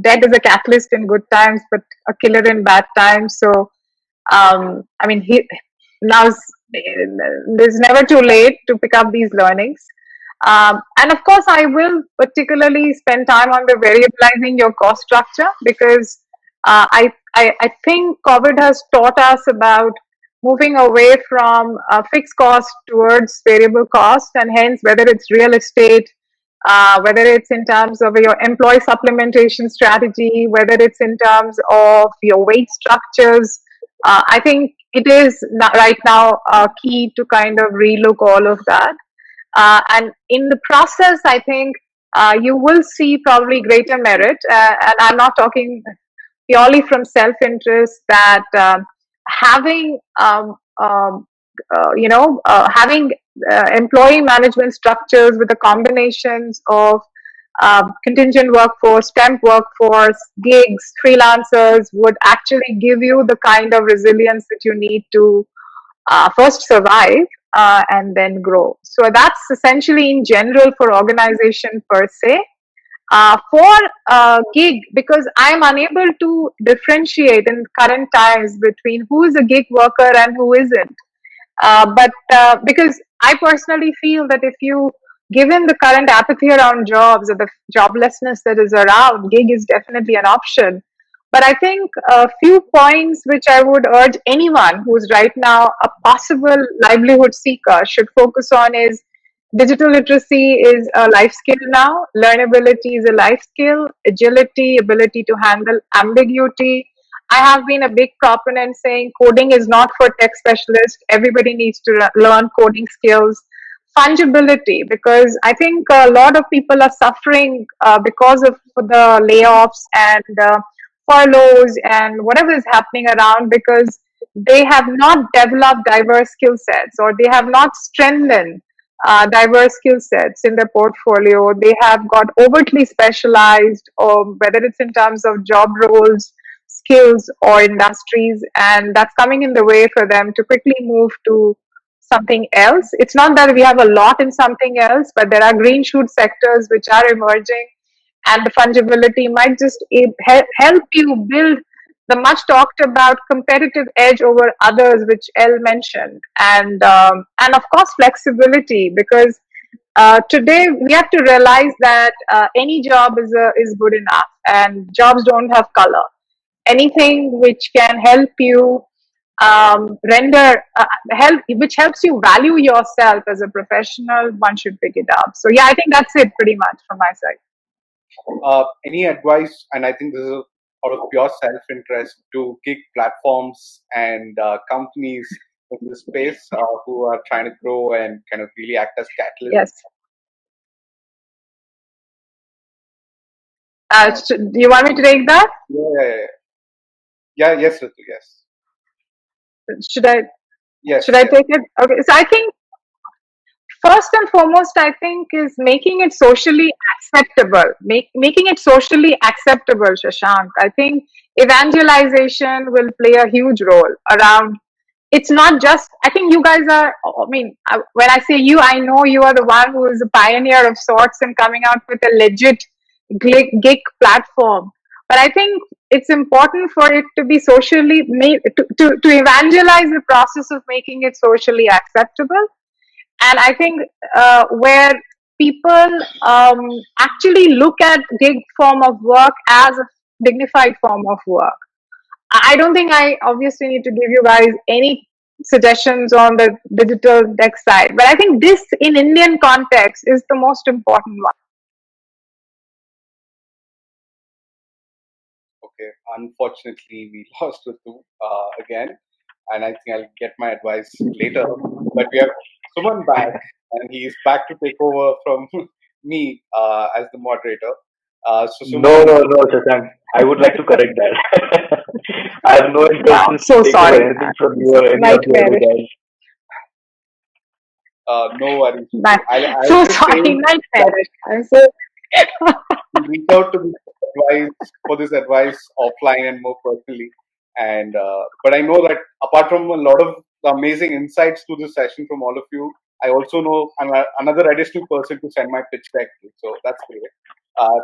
debt is a catalyst in good times, but a killer in bad times. So, now there's never too late to pick up these learnings. And of course, I will particularly spend time on the variabilizing your cost structure, because I think COVID has taught us about moving away from fixed cost towards variable cost, and hence whether it's real estate, whether it's in terms of your employee supplementation strategy, whether it's in terms of your wage structures, I think it is right now key to kind of relook all of that. And in the process, I think you will see probably greater merit. And I'm not talking purely from self-interest, that having employee management structures with the combinations of contingent workforce, temp workforce, gigs, freelancers would actually give you the kind of resilience that you need to first survive and then grow. So that's essentially in general for organization per se. For gig, because I'm unable to differentiate in current times between who is a gig worker and who isn't. But because I personally feel that if you, given the current apathy around jobs or the joblessness that is around, gig is definitely an option. But I think a few points which I would urge anyone who's right now a possible livelihood seeker should focus on is digital literacy is a life skill now. Learnability is a life skill. Agility, ability to handle ambiguity. I have been a big proponent saying coding is not for tech specialists. Everybody needs to learn coding skills. fungibility, because I think a lot of people are suffering because of the layoffs and furloughs and whatever is happening around, because they have not developed diverse skill sets, or they have not strengthened diverse skill sets in their portfolio. They have got overtly specialized, or whether it's in terms of job roles, skills, or industries, and that's coming in the way for them to quickly move to something else. It's not that we have a lot in something else, but there are green shoot sectors which are emerging, and the fungibility might just help you build the much talked about competitive edge over others, which Elle mentioned, and of course flexibility, because today we have to realize that any job is good enough, and jobs don't have color. Anything which can help you render which helps you value yourself as a professional, one should pick it up. So yeah, I think that's it pretty much from my side. Any advice, and I think this is out of pure self-interest, to gig platforms and companies in this space who are trying to grow and kind of really act as catalysts? Yes. Do you want me to take that? Yes, Ritu, yes. Should I? Yes. Should I take it? Okay. So I think first and foremost, I think, is making it socially acceptable. Making it socially acceptable, Shashank. I think evangelization will play a huge role around. It's not just, I think you guys are, I mean, when I say you, I know you are the one who is a pioneer of sorts and coming out with a legit gig platform. But I think it's important for it to be socially made, to evangelize the process of making it socially acceptable. And I think where people actually look at gig form of work as a dignified form of work. I don't think I obviously need to give you guys any suggestions on the digital tech side, but I think this in Indian context is the most important one. Okay, unfortunately, we lost Ritu again, and I think I'll get my advice later. But we have Suman back, and he's back to take over from me as the moderator. So Suman, No, Shashank. I would like to correct that. I have no intention So to take sorry. over anything from you or any of the other guys. no worries. So sorry, nightmarish. I'm so. Reach out to me for this advice offline and more personally. And but I know that apart from a lot of amazing insights to this session from all of you, I also know another additional person to send my pitch deck to. So that's great.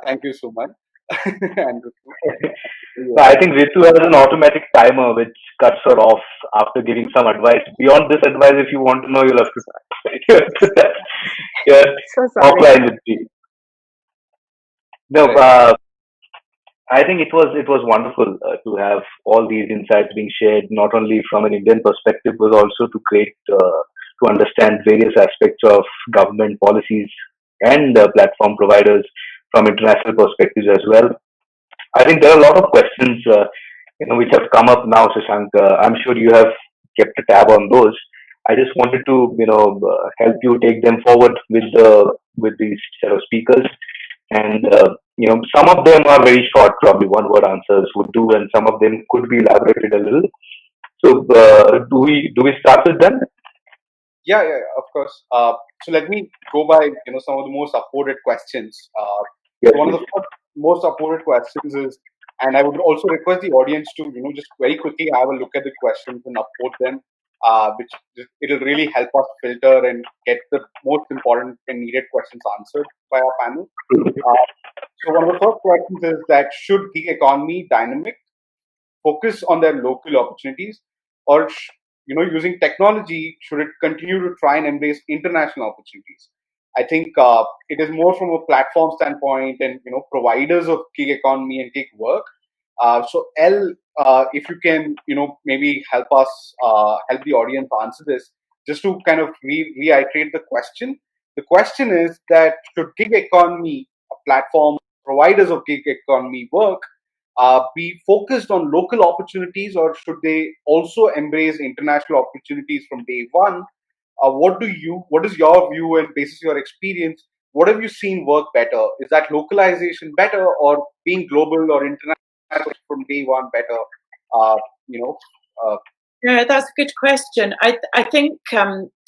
Thank you, Suman. And So I think Ritu has an automatic timer which cuts her off after giving some advice. Beyond this advice, if you want to know, you'll have to yeah, So sorry. offline with me. No, I think it was wonderful to have all these insights being shared, not only from an Indian perspective, but also to create to understand various aspects of government policies and platform providers from international perspectives as well. I think there are a lot of questions which have come up now, Shashank. I'm sure you have kept a tab on those. I just wanted to help you take them forward with these set of speakers, and some of them are very short, probably one word answers would do, and some of them could be elaborated a little. So do we start with them? Yeah, of course. So let me go by some of the most upvoted questions. Yes, So one of please. the most upvoted questions is, and I would also request the audience to just very quickly have a look at the questions and upvote them, which it'll really help us filter and get the most important and needed questions answered by our panel. So one of the first questions is that should gig economy dynamic focus on their local opportunities, or using technology, should it continue to try and embrace international opportunities? I think it is more from a platform standpoint and providers of gig economy and gig work. So L, if you can maybe help us help the audience answer this, just to kind of reiterate the question. The question is that should gig economy platform providers of gig economy work be focused on local opportunities, or should they also embrace international opportunities from day one? what is your view and basis your experience? What have you seen work better? Is that localization better, or being global or international from day one better? Uh, you know, uh, Yeah, that's a good question. I think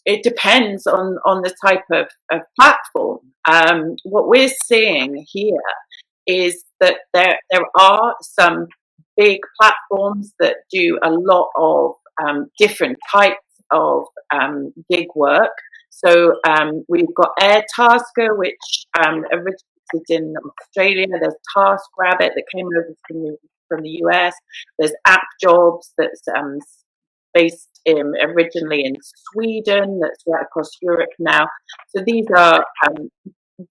it depends on the type of platform. What we're seeing here is that there are some big platforms that do a lot of different types of gig work. So we've got Airtasker, which originated in Australia. There's TaskRabbit that came over from the US. There's AppJobs that's based originally in Sweden, that's right across Europe now. So these are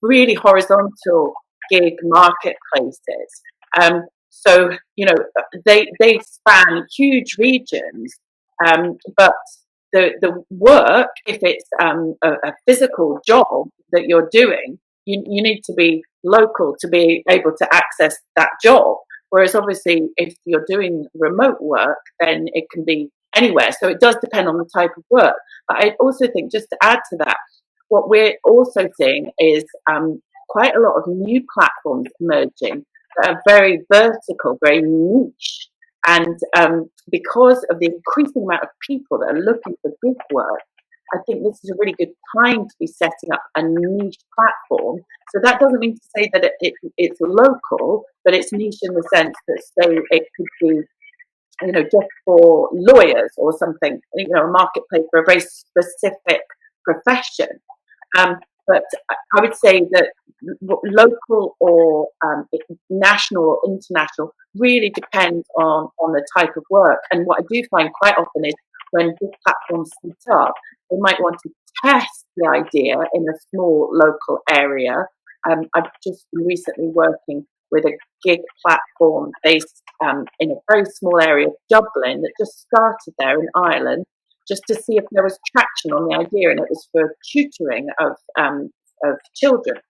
really horizontal gig marketplaces. So they span huge regions, but the work, if it's a physical job that you're doing, you need to be local to be able to access that job. Whereas obviously, if you're doing remote work, then it can be anywhere. So it does depend on the type of work. But I also think, just to add to that, what we're also seeing is quite a lot of new platforms emerging that are very vertical, very niche. And because of the increasing amount of people that are looking for gig work, I think this is a really good time to be setting up a niche platform. So that doesn't mean to say that it's local, but it's niche in the sense that, say, it could be, just for lawyers or something, a marketplace for a very specific profession. But I would say that local or national or international really depends on the type of work. And what I do find quite often is when big platforms set up, they might want to test the idea in a small local area. I've just been recently working with a gig platform based in a very small area of Dublin that just started there in Ireland, just to see if there was traction on the idea, and it was for tutoring of children.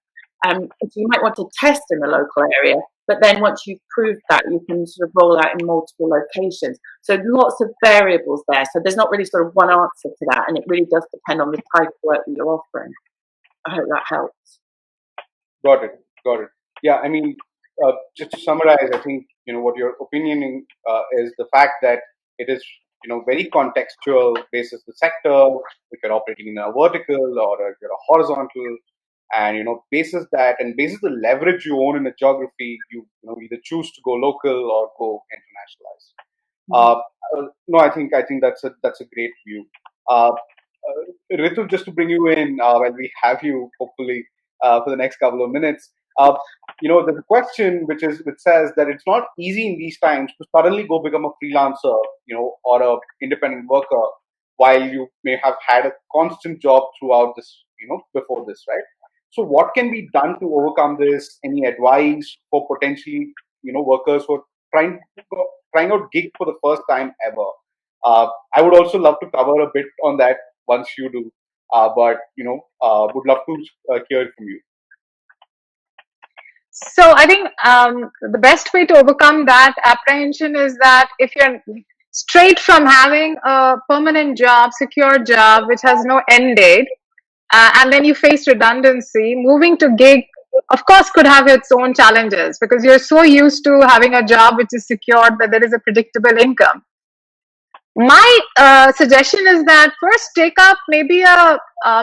So you might want to test in the local area, but then once you've proved that, you can sort of roll out in multiple locations. So lots of variables there. So there's not really sort of one answer to that, and it really does depend on the type of work that you're offering. I hope that helps. Got it. Yeah, I mean, just to summarize, I think what your opinion is the fact that it is very contextual basis the sector, if you're operating in a vertical or if you're a horizontal, and basis that and basis the leverage you own in a geography, you either choose to go local or go internationalize. No, I think that's a great view. Ritu, just to bring you in while we have you, hopefully for the next couple of minutes. There's a question which says that it's not easy in these times to suddenly go become a freelancer, or a independent worker, while you may have had a constant job throughout this, before this, right? So what can be done to overcome this? Any advice for potentially, workers who are trying out gig for the first time ever? I would also love to cover a bit on that once you do, but would love to hear it from you. So I think the best way to overcome that apprehension is that if you're straight from having a permanent job, secure job, which has no end date, and then you face redundancy, moving to gig, of course, could have its own challenges because you're so used to having a job which is secured that there is a predictable income. My suggestion is that first take up maybe a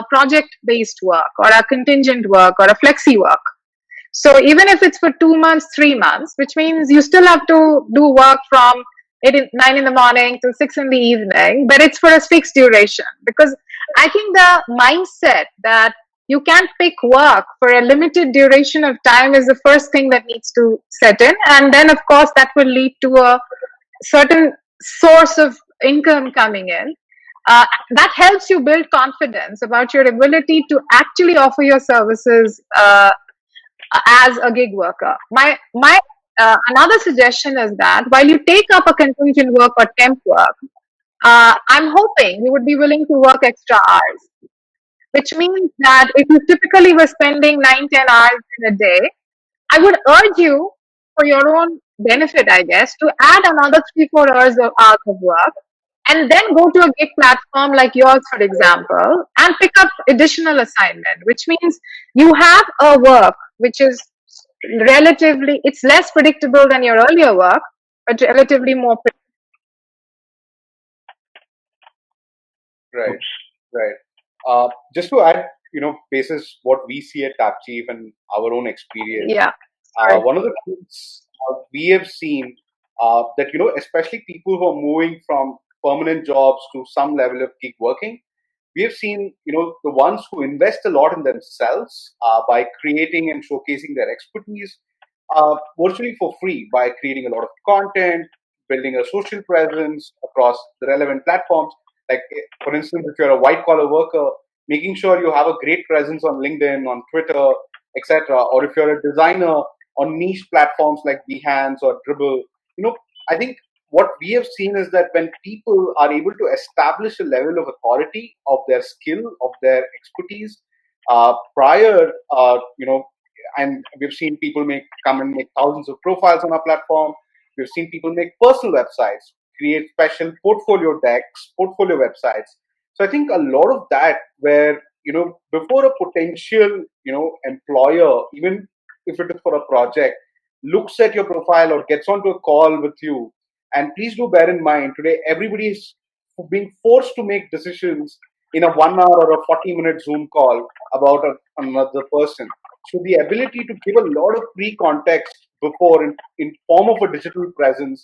project-based work or a contingent work or a flexi work. So even if it's for 2 months, 3 months, which means you still have to do work from 9 in the morning to 6 in the evening, but it's for a fixed duration. Because I think the mindset that you can't pick work for a limited duration of time is the first thing that needs to set in. And then, of course, that will lead to a certain source of income coming in. That helps you build confidence about your ability to actually offer your services as a gig worker. My another suggestion is that while you take up a contingent work or temp work, I'm hoping you would be willing to work extra hours, which means that if you typically were spending 9-10 hours in a day, I would urge you, for your own benefit, I guess, to add another 3-4 hours of work and then go to a gig platform like yours, for example, and pick up additional assignment, which means you have a work which is relatively, it's less predictable than your earlier work, but relatively more. Right, right. Just to add, basis what we see at TapChief and our own experience, Yeah. Sorry. one of the things we have seen that, especially people who are moving from permanent jobs to some level of gig working, we have seen, the ones who invest a lot in themselves by creating and showcasing their expertise virtually for free by creating a lot of content, building a social presence across the relevant platforms. Like, for instance, if you're a white collar worker, making sure you have a great presence on LinkedIn, on Twitter, etc. Or if you're a designer on niche platforms like Behance or Dribble, I think what we have seen is that when people are able to establish a level of authority of their skill, of their expertise, prior, and we've seen people come and make thousands of profiles on our platform. We've seen people make personal websites, create special portfolio decks, portfolio websites. So I think a lot of that, where before a potential employer, even if it is for a project, looks at your profile or gets onto a call with you, and please do bear in mind, today everybody is being forced to make decisions in a 1 hour or a 40-minute Zoom call about another person. So the ability to give a lot of pre-context before in form of a digital presence,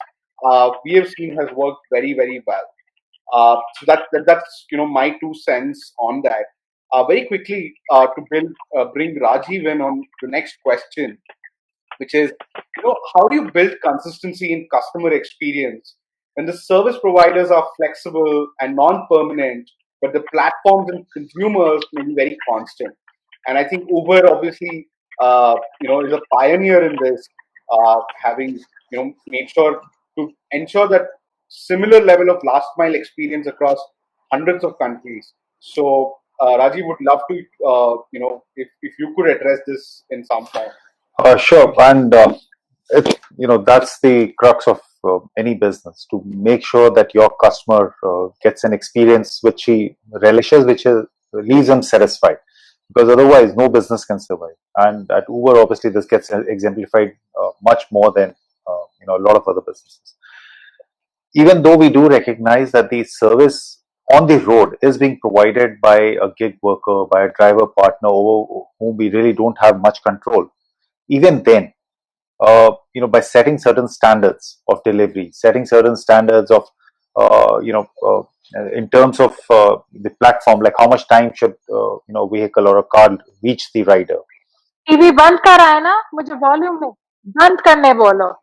we have seen has worked very, very well. That's my 2 cents on that. Very quickly to bring Rajiv in on the next question, which is, how do you build consistency in customer experience when the service providers are flexible and non-permanent, but the platforms and consumers may be very constant? And I think Uber obviously, is a pioneer in this, having made sure to ensure that similar level of last mile experience across hundreds of countries. So, Rajiv, would love to, if you could address this in some form. Sure, and that's the crux of any business, to make sure that your customer gets an experience which he relishes, which leaves him satisfied, because otherwise no business can survive. And at Uber, obviously, this gets exemplified much more than a lot of other businesses. Even though we do recognize that the service on the road is being provided by a gig worker, by a driver partner over whom we really don't have much control, even then, by setting certain standards of delivery, setting certain standards of, in terms of the platform, like how much time should, vehicle or a car reach the rider. TV बंद कर रहा है ना, मुझे volume में बंद करने बोलो.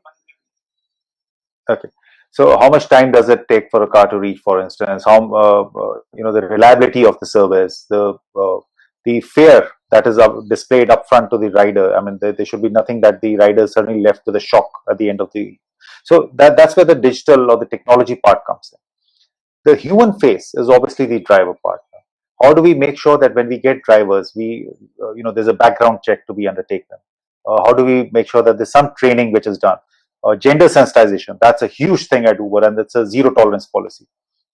Okay. So how much time does it take for a car to reach, for instance? How, the reliability of the service, the fare that is displayed up front to the rider. I mean, there should be nothing that the rider is suddenly left with a shock at the end of the. So that's where the digital or the technology part comes in. The human face is obviously the driver part. How do we make sure that when we get drivers, there's a background check to be undertaken? How do we make sure that there's some training which is done? Gender sensitization, that's a huge thing at Uber, and it's a zero tolerance policy.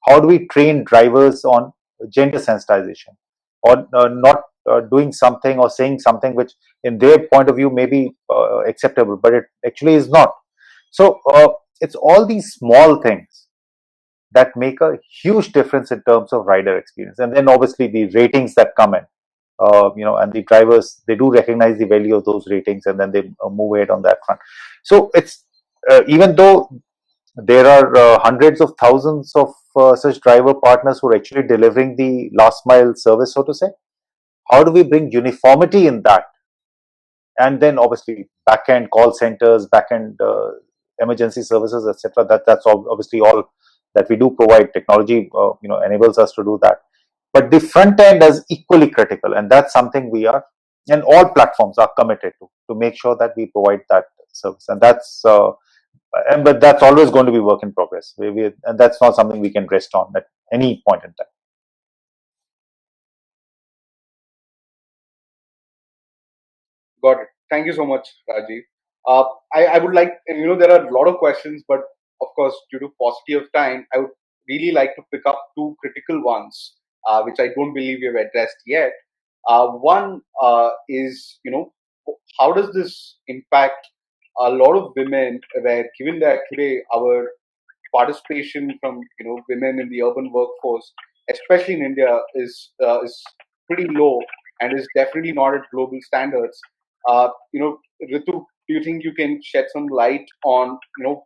How do we train drivers on gender sensitization, or not doing something or saying something which in their point of view may be acceptable, but it actually is not. So it's all these small things that make a huge difference in terms of rider experience. And then obviously the ratings that come in, and the drivers, they do recognize the value of those ratings, and then they move ahead on that front. So it's even though there are hundreds of thousands of such driver partners who are actually delivering the last mile service, so to say, how do we bring uniformity in that? And then obviously back-end call centers, back-end emergency services, etc. That's obviously all that we do provide. Technology enables us to do that, but the front end is equally critical, and that's something we are, and all platforms are committed to make sure that we provide that service. And that's but that's always going to be work in progress. And that's not something we can rest on at any point in time. Got it. Thank you so much, Rajiv. I would like, and there are a lot of questions, but of course, due to paucity of time, I would really like to pick up two critical ones, which I don't believe we have addressed yet. One is, how does this impact a lot of women, where given that today our participation from women in the urban workforce, especially in India, is pretty low and is definitely not at global standards. Ritu, do you think you can shed some light on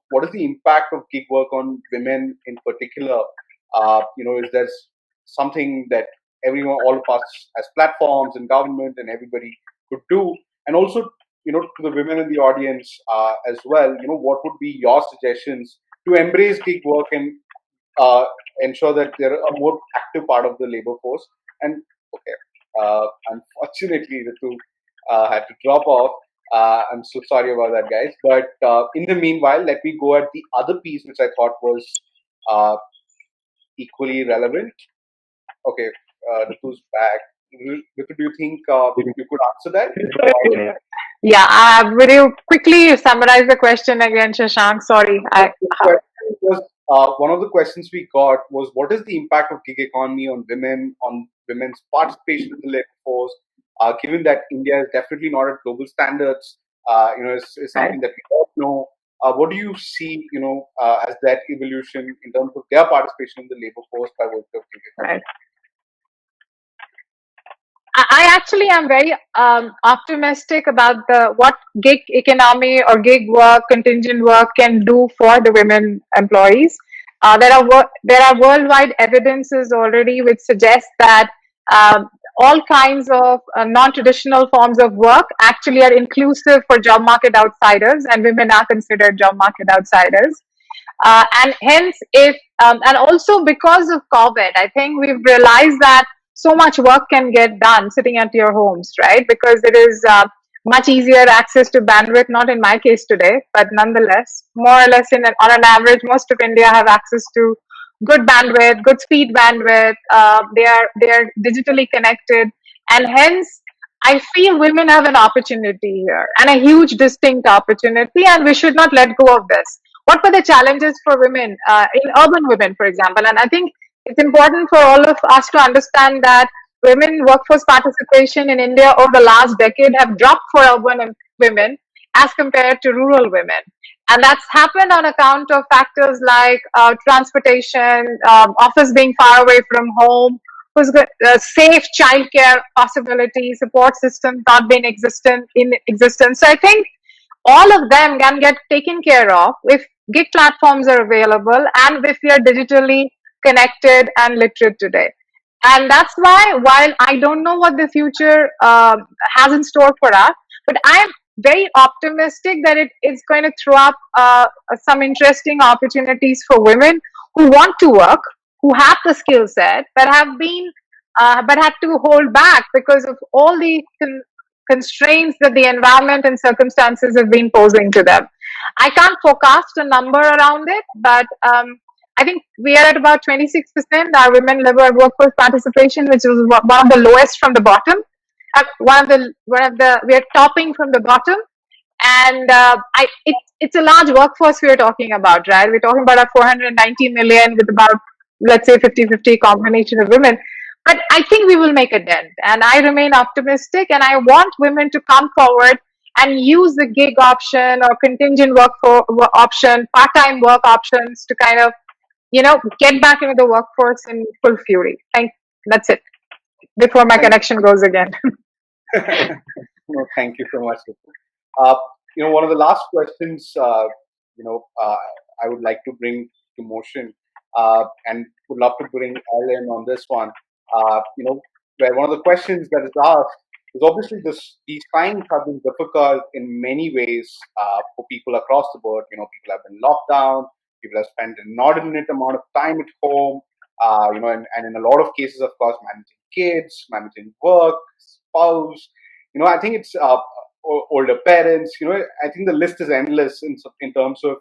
what is the impact of gig work on women in particular? Is there something that everyone, all of us as platforms and government and everybody could do? And also, to the women in the audience as well, what would be your suggestions to embrace gig work and uh, ensure that they're a more active part of the labor force? And okay, unfortunately, Ritu had to drop off. I'm so sorry about that, guys. But in the meanwhile, let me go at the other piece, which I thought was uh, equally relevant. Okay, Ritu's back. Ritu, do you think you could answer that? Yeah, will you quickly summarize the question again, Shashank? Sorry. One of the questions we got was, what is the impact of gig economy on women, on women's participation in the labor force? Given that India is definitely not at global standards, is something that we all know. What do you see, as that evolution in terms of their participation in the labor force by virtue of gig economy? Right. I actually am very optimistic about what gig economy or gig work, contingent work can do for the women employees. There are worldwide evidences already which suggest that all kinds of non-traditional forms of work actually are inclusive for job market outsiders, and women are considered job market outsiders. And hence, if and also because of COVID, I think we've realized that so much work can get done sitting at your homes, right? Because it is much easier access to bandwidth. Not in my case today, but nonetheless, more or less on an average, most of India have access to good bandwidth, good speed bandwidth. They are digitally connected, and hence I feel women have an opportunity here, and a huge distinct opportunity, and we should not let go of this. What were the challenges for women in urban women, for example? And I think it's important for all of us to understand that women workforce participation in India over the last decade have dropped for urban women as compared to rural women. And that's happened on account of factors like transportation, office being far away from home, who's got safe childcare possibilities, support systems not being in existence. So I think all of them can get taken care of if gig platforms are available and if we are digitally connected and literate today. And that's why, while I don't know what the future has in store for us, but I'm very optimistic that it is going to throw up some interesting opportunities for women who want to work, who have the skill set, but had to hold back because of all the constraints that the environment and circumstances have been posing to them. I can't forecast a number around it, but I think we are at about 26% our women labor workforce participation, which is one of the lowest from the bottom. We are topping from the bottom, and it's a large workforce we are talking about, right? We're talking about a 490 million with about, let's say, 50-50 combination of women. But I think we will make a dent, and I remain optimistic, and I want women to come forward and use the gig option or contingent option, part-time work options to kind of, get back into the workforce in full fury. That's it. Before my connection goes again. No, thank you so much. Uh, One of the last questions, I would like to bring to motion, and would love to bring Ellen on this one. Where one of the questions that is asked is, obviously these times have been difficult in many ways for people across the board. People have been locked down. People have spent an inordinate amount of time at home. And in a lot of cases, of course, managing kids, managing work, spouse. I think it's older parents. I think the list is endless in terms of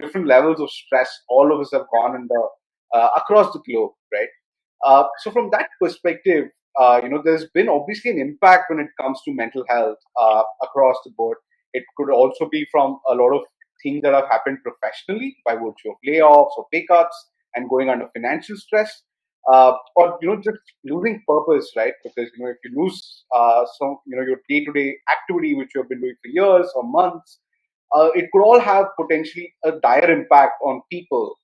different levels of stress all of us have gone under across the globe, right? So from that perspective, there's been obviously an impact when it comes to mental health across the board. It could also be from a lot of things that have happened professionally by virtue of layoffs or pay cuts. and going under financial stress, or just losing purpose, right? Because if you lose your day-to-day activity which you have been doing for years or months, it could all have potentially a dire impact on people,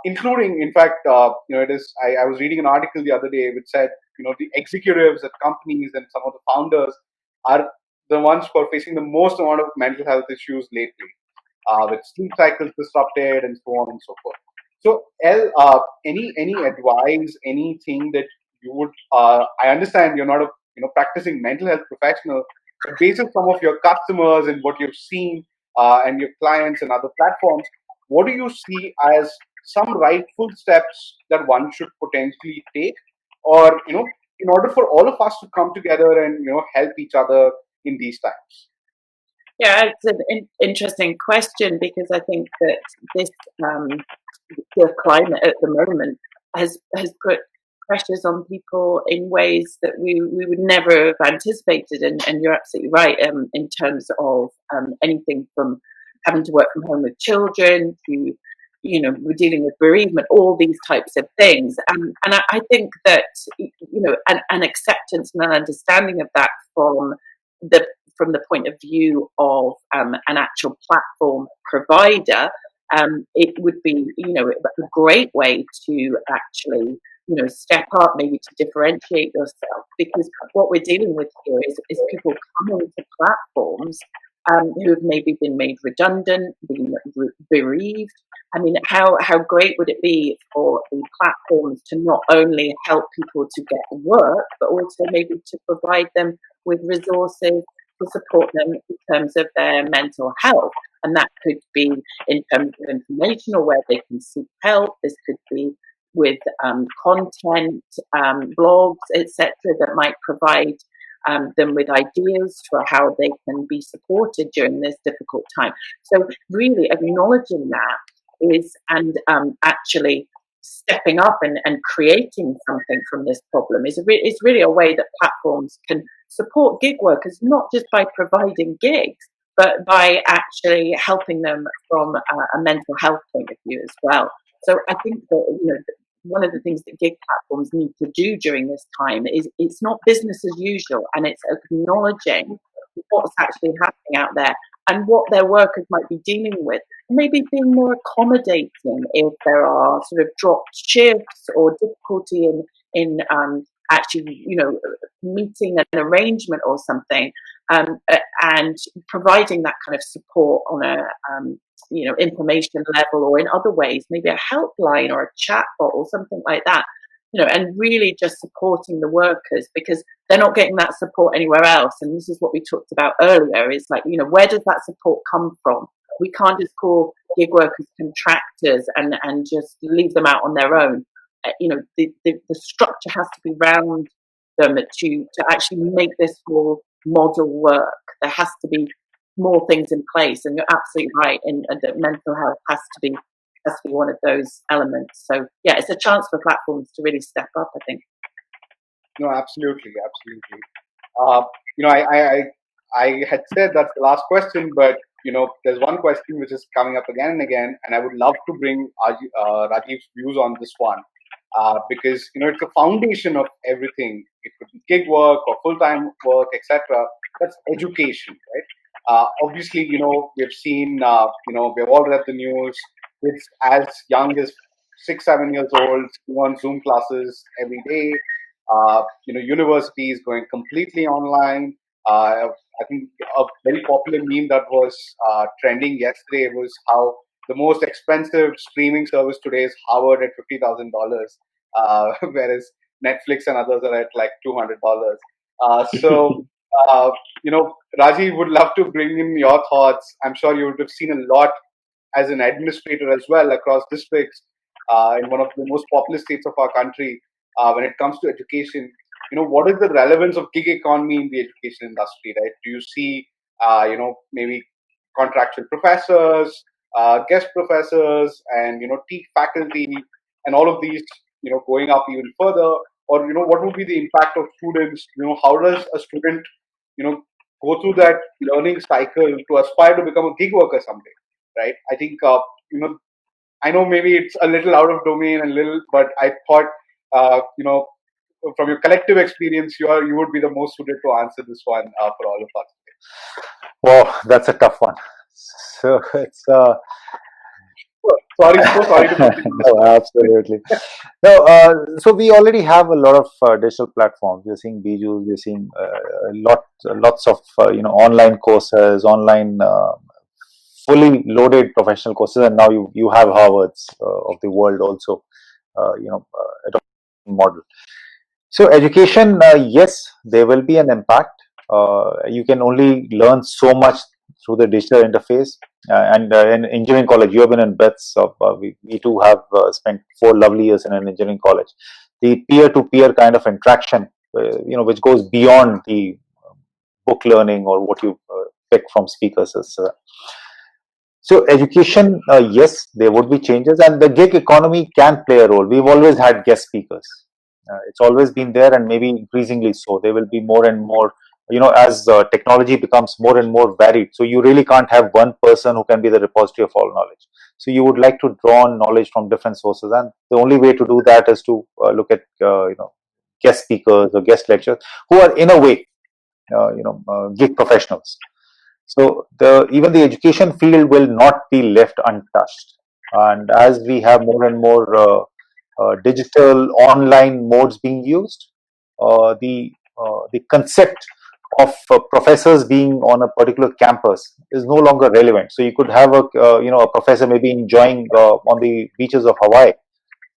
including, in fact, it is. I was reading an article the other day which said, the executives at companies and some of the founders are the ones who are facing the most amount of mental health issues lately, with sleep cycles disrupted and so on and so forth. So, any advice, anything that you would? I understand you're not a practicing mental health professional, but based on some of your customers and what you've seen, and your clients and other platforms, what do you see as some rightful steps that one should potentially take, or in order for all of us to come together and help each other in these times? Yeah, it's an interesting question, because I think that this the climate at the moment has put pressures on people in ways that we would never have anticipated. And you're absolutely right, in terms of anything from having to work from home with children to we're dealing with bereavement, all these types of things. And I think that an acceptance and an understanding of that the from the point of view of an actual platform provider, it would be a great way to actually step up, maybe to differentiate yourself, because what we're dealing with here is people coming to platforms who have maybe been made redundant, been bereaved. I mean, how great would it be for the platforms to not only help people to get work, but also maybe to provide them with resources to support them in terms of their mental health. And that could be in terms of information or where they can seek help. This could be with content, blogs, etc., that might provide them with ideas for how they can be supported during this difficult time. So really acknowledging that is, and actually stepping up and creating something from this problem is really a way that platforms can support gig workers, not just by providing gigs, but by actually helping them from a mental health point of view as well. So I think that one of the things that gig platforms need to do during this time is it's not business as usual, and it's acknowledging what's actually happening out there and what their workers might be dealing with. Maybe being more accommodating if there are sort of dropped shifts or difficulty in actually meeting an arrangement or something, and providing that kind of support on a information level, or in other ways, maybe a helpline or a chatbot or something like that, and really just supporting the workers, because they're not getting that support anywhere else. And this is what we talked about earlier, is like, where does that support come from? We can't just call gig workers contractors and just leave them out on their own. The structure has to be round them to actually make this whole model work. There has to be more things in place, and you're absolutely right. And that mental health has to be one of those elements. So yeah, it's a chance for platforms to really step up, I think. No, absolutely. I had said that's the last question, but there's one question which is coming up again and again, and I would love to bring Rajiv's views on this one, because it's a foundation of everything. It could be gig work or full-time work, etc. That's education, right? Obviously, we've seen, we've all read the news. It's as young as 6-7 years old on Zoom classes every day. Universities going completely online. I think a very popular meme that was trending yesterday was how the most expensive streaming service today is Harvard at $50,000, whereas Netflix and others are at like $200. So, Rajiv, would love to bring in your thoughts. I'm sure you would have seen a lot as an administrator as well across districts in one of the most populous states of our country. When it comes to education, what is the relevance of gig economy in the education industry, right? Do you see, maybe contractual professors, guest professors, and teach faculty, and all of these, going up even further? Or what would be the impact of students? How does a student, go through that learning cycle to aspire to become a gig worker someday, right? I think, I know maybe it's a little out of domain and little, but I thought, from your collective experience, you would be the most suited to answer this one for all of us. Wow, that's a tough one. So it's Sorry, so sorry to put you on the no, spot. absolutely. No, so we already have a lot of digital platforms. We're seeing Bijus, we're seeing lots of online courses, online fully loaded professional courses, and now you have Harvards of the world also, adopting model. So education, yes, there will be an impact. You can only learn so much through the digital interface. And in engineering college, you have been in bits of, we too have spent 4 lovely years in an engineering college. The peer-to-peer kind of interaction, which goes beyond the book learning or what you pick from speakers. So education, yes, there would be changes, and the gig economy can play a role. We've always had guest speakers. It's always been there, and maybe increasingly so. There will be more and more, as technology becomes more and more varied. So you really can't have one person who can be the repository of all knowledge. So you would like to draw on knowledge from different sources, and the only way to do that is to look at, guest speakers or guest lecturers who are in a way, gig professionals. So even the education field will not be left untouched. And as we have more and more digital online modes being used, the concept of professors being on a particular campus is no longer relevant. So you could have a professor maybe enjoying on the beaches of Hawaii,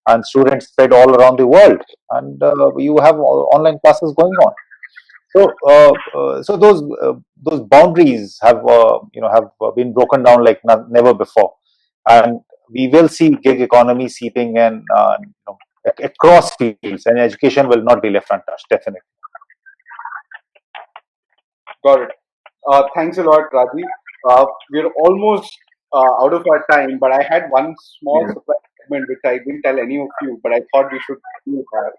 and students spread all around the world, and you have online classes going on. So those boundaries have been broken down like never before, and we will see gig economy seeping in across fields, and education will not be left untouched. Definitely. Got it. Thanks a lot, Rajiv. We're almost out of our time, but I had one small surprise segment which I didn't tell any of you, but I thought we should have,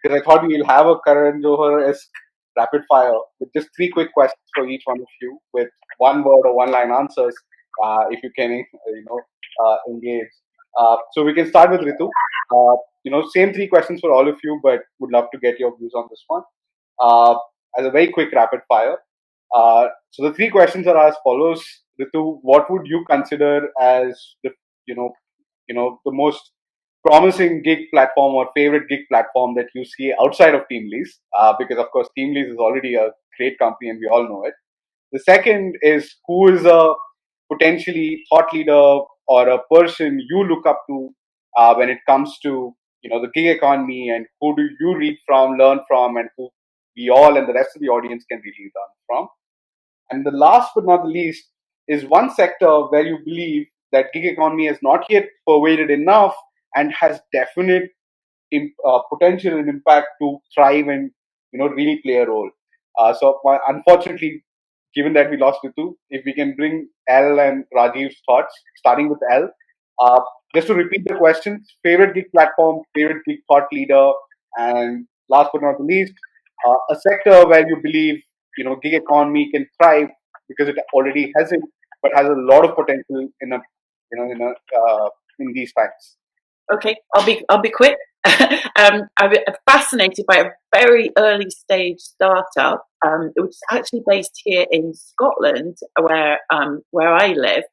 because I thought we'll have a Karan Johar-esque rapid fire with just three quick questions for each one of you with one word or one line answers, if you can, engage. So we can start with Ritu. Same three questions for all of you, but would love to get your views on this one. As a very quick rapid fire. So the three questions are as follows. Ritu, what would you consider as the the most promising gig platform or favorite gig platform that you see outside of TeamLease? Because of course TeamLease is already a great company and we all know it. The second is, who is a potentially thought leader or a person you look up to when it comes to the gig economy, and who do you read from, learn from, and who we all and the rest of the audience can really learn from. And the last but not the least is one sector where you believe that gig economy has not yet pervaded enough and has definite potential and impact to thrive and really play a role. Unfortunately, given that we lost Ritu, if we can bring L and Rajiv's thoughts, starting with L. Just to repeat the questions: favorite gig platform, favorite gig thought leader, and last but not the least, a sector where you believe gig economy can thrive because it already has it, but has a lot of potential in these times. Okay, I'll be quick. I'm fascinated by a very early stage startup, which is actually based here in Scotland, where I live.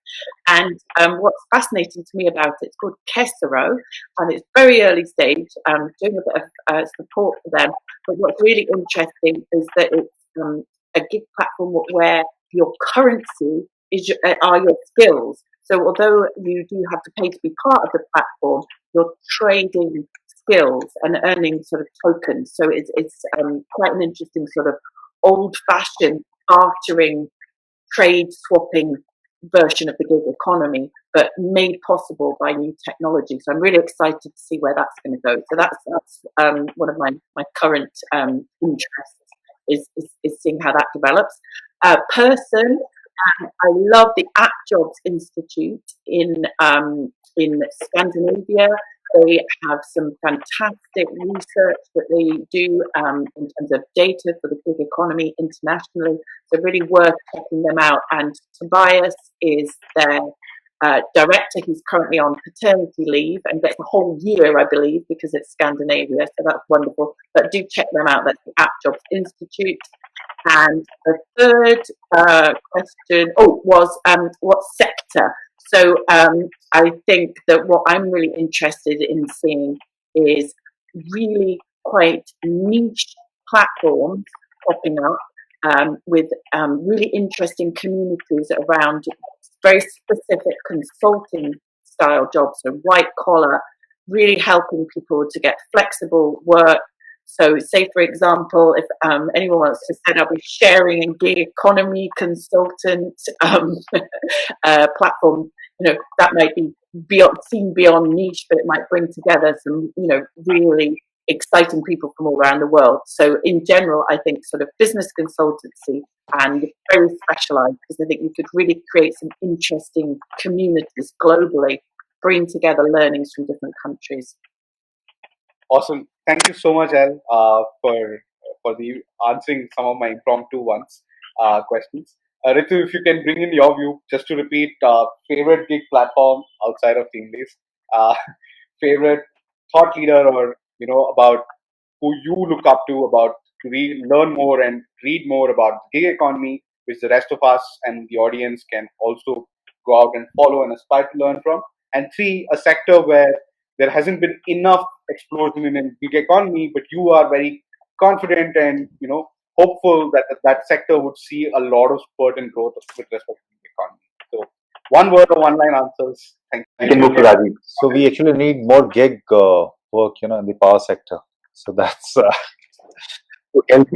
And what's fascinating to me about it's called Kessero, and it's very early stage. Doing a bit of support for them. But what's really interesting is that it's a gig platform where your currency are your skills. So although you do have to pay to be part of the platform, you're trading skills and earning sort of tokens. So it's quite an interesting sort of old-fashioned bartering, trade swapping version of the gig economy, but made possible by new technology. So I'm really excited to see where that's going to go. So that's one of my current interests is seeing how that develops. Person. I love the App Jobs Institute in Scandinavia. They have some fantastic research that they do in terms of data for the gig economy internationally. So really worth checking them out. And Tobias is their director. He's currently on paternity leave and gets a whole year, I believe, because it's Scandinavia, so that's wonderful. But do check them out. That's the App Jobs Institute. And the third question, was what sector? So I think that what I'm really interested in seeing is really quite niche platforms popping up with really interesting communities around very specific consulting style jobs, so white collar, really helping people to get flexible work. So, say for example, if anyone wants to set up a sharing and gig economy consultant platform, that might be seen beyond niche, but it might bring together some, really exciting people from all around the world. So, in general, I think sort of business consultancy and very specialized, because I think you could really create some interesting communities globally, bring together learnings from different countries. Awesome. Thank you so much, El, for the answering some of my impromptu questions. Ritu, if you can bring in your view, just to repeat, favorite gig platform outside of TeamLease, favorite thought leader, or about who you look up to, about to learn more and read more about the gig economy, which the rest of us and the audience can also go out and follow and aspire to learn from. And three, a sector where there hasn't been enough explosion in the gig economy, but you are very confident and hopeful that that sector would see a lot of spurt and growth with respect to the economy. So, one word or one line answers. Thank I you. can move to Rajiv. So we actually need more gig work, in the power sector. So that's to help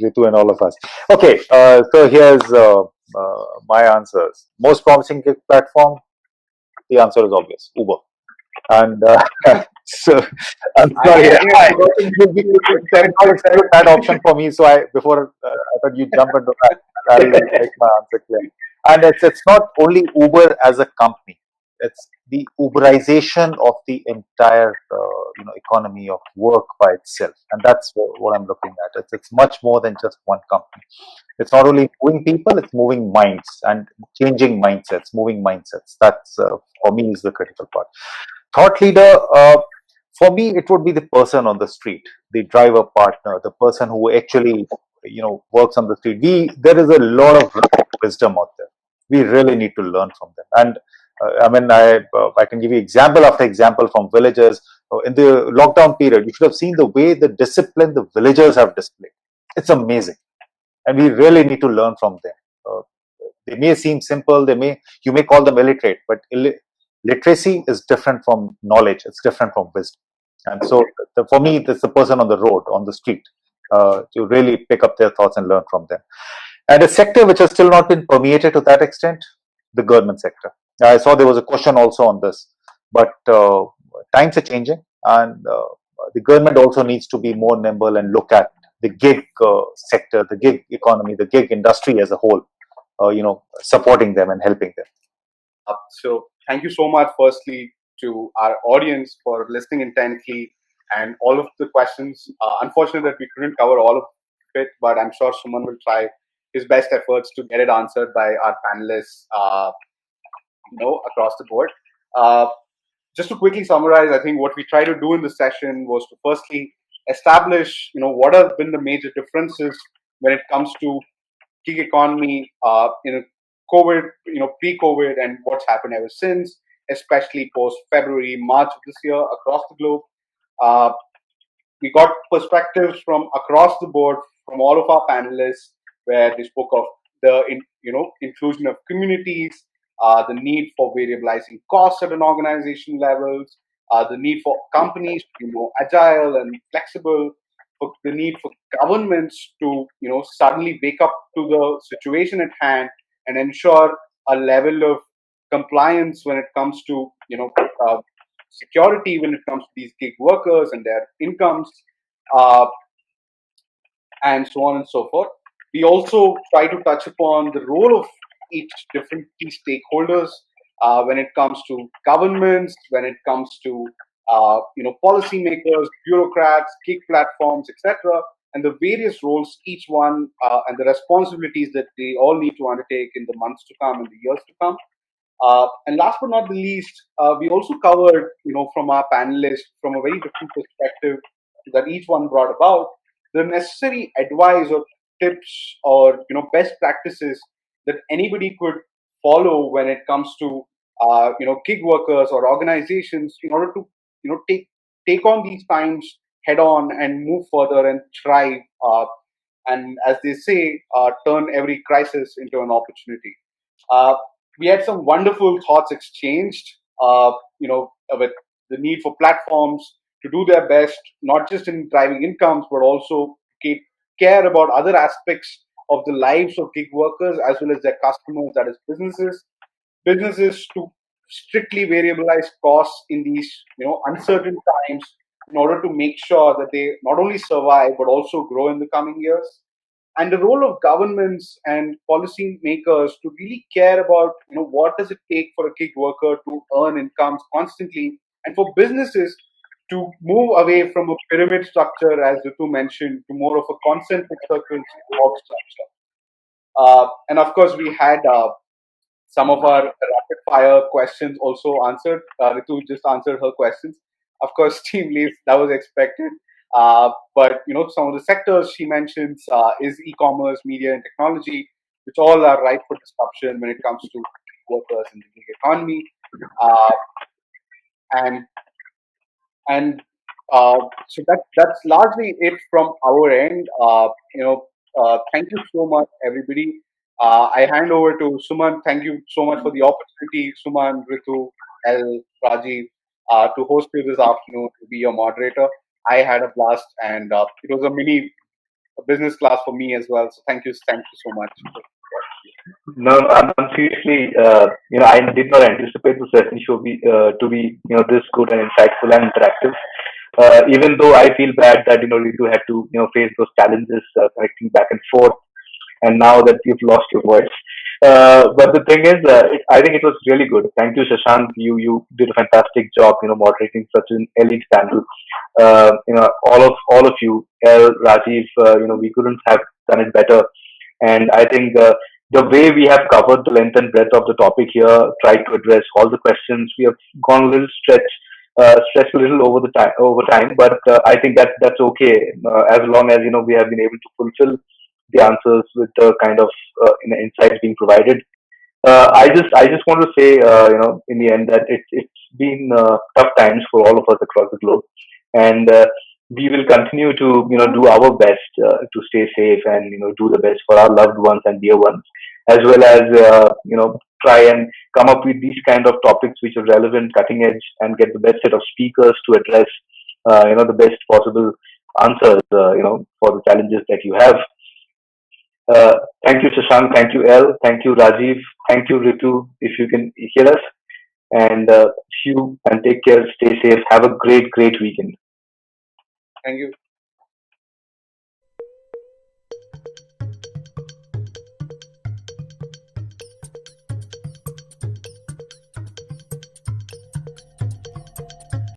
Ritu and all of us. Okay, so here's my answers. Most promising gig platform. The answer is obvious: Uber. And so I'm sorry, that option for me. So I thought you jump into that. I'll make my answer clear. And it's not only Uber as a company; it's the Uberization of the entire economy of work by itself, and that's what I'm looking at. It's much more than just one company. It's not only moving people; it's moving minds and changing mindsets, moving mindsets. That's for me is the critical part. Thought leader, for me, it would be the person on the street, the driver partner, the person who actually, works on the street. There is a lot of wisdom out there. We really need to learn from them. And I can give you example after example from villagers. In the lockdown period, you should have seen the way the discipline the villagers have displayed. It's amazing, and we really need to learn from them. They may seem simple. You may call them illiterate, but literacy is different from knowledge. It's different from wisdom. And so for me, it's the person on the road, on the street, to really pick up their thoughts and learn from them. And a sector which has still not been permeated to that extent, the government sector. I saw there was a question also on this, but times are changing, and the government also needs to be more nimble and look at the gig sector, the gig economy, the gig industry as a whole, supporting them and helping them. So thank you so much, firstly, to our audience for listening intently and all of the questions. Unfortunately, that we couldn't cover all of it, but I'm sure Suman will try his best efforts to get it answered by our panelists, across the board. Just to quickly summarize, I think what we tried to do in this session was to firstly establish, what have been the major differences when it comes to gig economy in COVID, pre-COVID, and what's happened ever since, especially post-February, March of this year across the globe. We got perspectives from across the board from all of our panelists, where they spoke of the inclusion of communities, the need for variabilizing costs at an organization levels, the need for companies to be more agile and flexible, the need for governments to suddenly wake up to the situation at hand and ensure a level of compliance when it comes to security, when it comes to these gig workers and their incomes, and so on and so forth. We also try to touch upon the role of each different key stakeholders when it comes to governments, when it comes to policymakers, bureaucrats, gig platforms, etc. and the various roles each one and the responsibilities that they all need to undertake in the months to come and the years to come. And last but not the least, we also covered, from our panelists, from a very different perspective that each one brought about, the necessary advice or tips or best practices that anybody could follow when it comes to gig workers or organizations in order to take on these times head on and move further and thrive. And as they say, turn every crisis into an opportunity. Uh, we had some wonderful thoughts exchanged, with the need for platforms to do their best, not just in driving incomes, but also care about other aspects of the lives of gig workers as well as their customers, that is businesses to strictly variabilize costs in these uncertain times in order to make sure that they not only survive but also grow in the coming years, and the role of governments and policy makers to really care about what does it take for a gig worker to earn incomes constantly, and for businesses to move away from a pyramid structure, as Ritu mentioned, to more of a concentric circle org structure. And of course, we had some of our rapid fire questions also answered. Ritu just answered her questions. Of course, team leads, that was expected. But some of the sectors she mentions is e-commerce, media, and technology, which all are ripe for disruption when it comes to workers in the gig economy. Uh, and and so that's largely it from our end. Thank you so much, everybody. I hand over to Suman. Thank you so much for the opportunity, Suman, Ritu, L, Rajiv, to host you this afternoon, to be your moderator. I had a blast, and it was a mini business class for me as well. So thank you so much. No, I'm seriously, I did not anticipate the session to be, this good and insightful and interactive. Even though I feel bad that, we do have to, face those challenges, connecting back and forth, and now that you've lost your voice. But the thing is, I think it was really good. Thank you, Shashank. You did a fantastic job, moderating such an elite panel. All of you, El, Rajiv, we couldn't have done it better. And I think the way we have covered the length and breadth of the topic here, tried to address all the questions, we have gone a little stretched a little over time. But I think that's okay, as long as we have been able to fulfill the answers with the kind of insights being provided. I just want to say, in the end, that it's been tough times for all of us across the globe, and we will continue to do our best to stay safe and do the best for our loved ones and dear ones, as well as try and come up with these kind of topics which are relevant, cutting edge, and get the best set of speakers to address the best possible answers for the challenges that you have. Uh, Thank you, Shashank. Thank you, El. Thank you, Rajiv. Thank you, Ritu, if you can hear us. And you and take care. Stay safe. Have a great weekend. Thank you.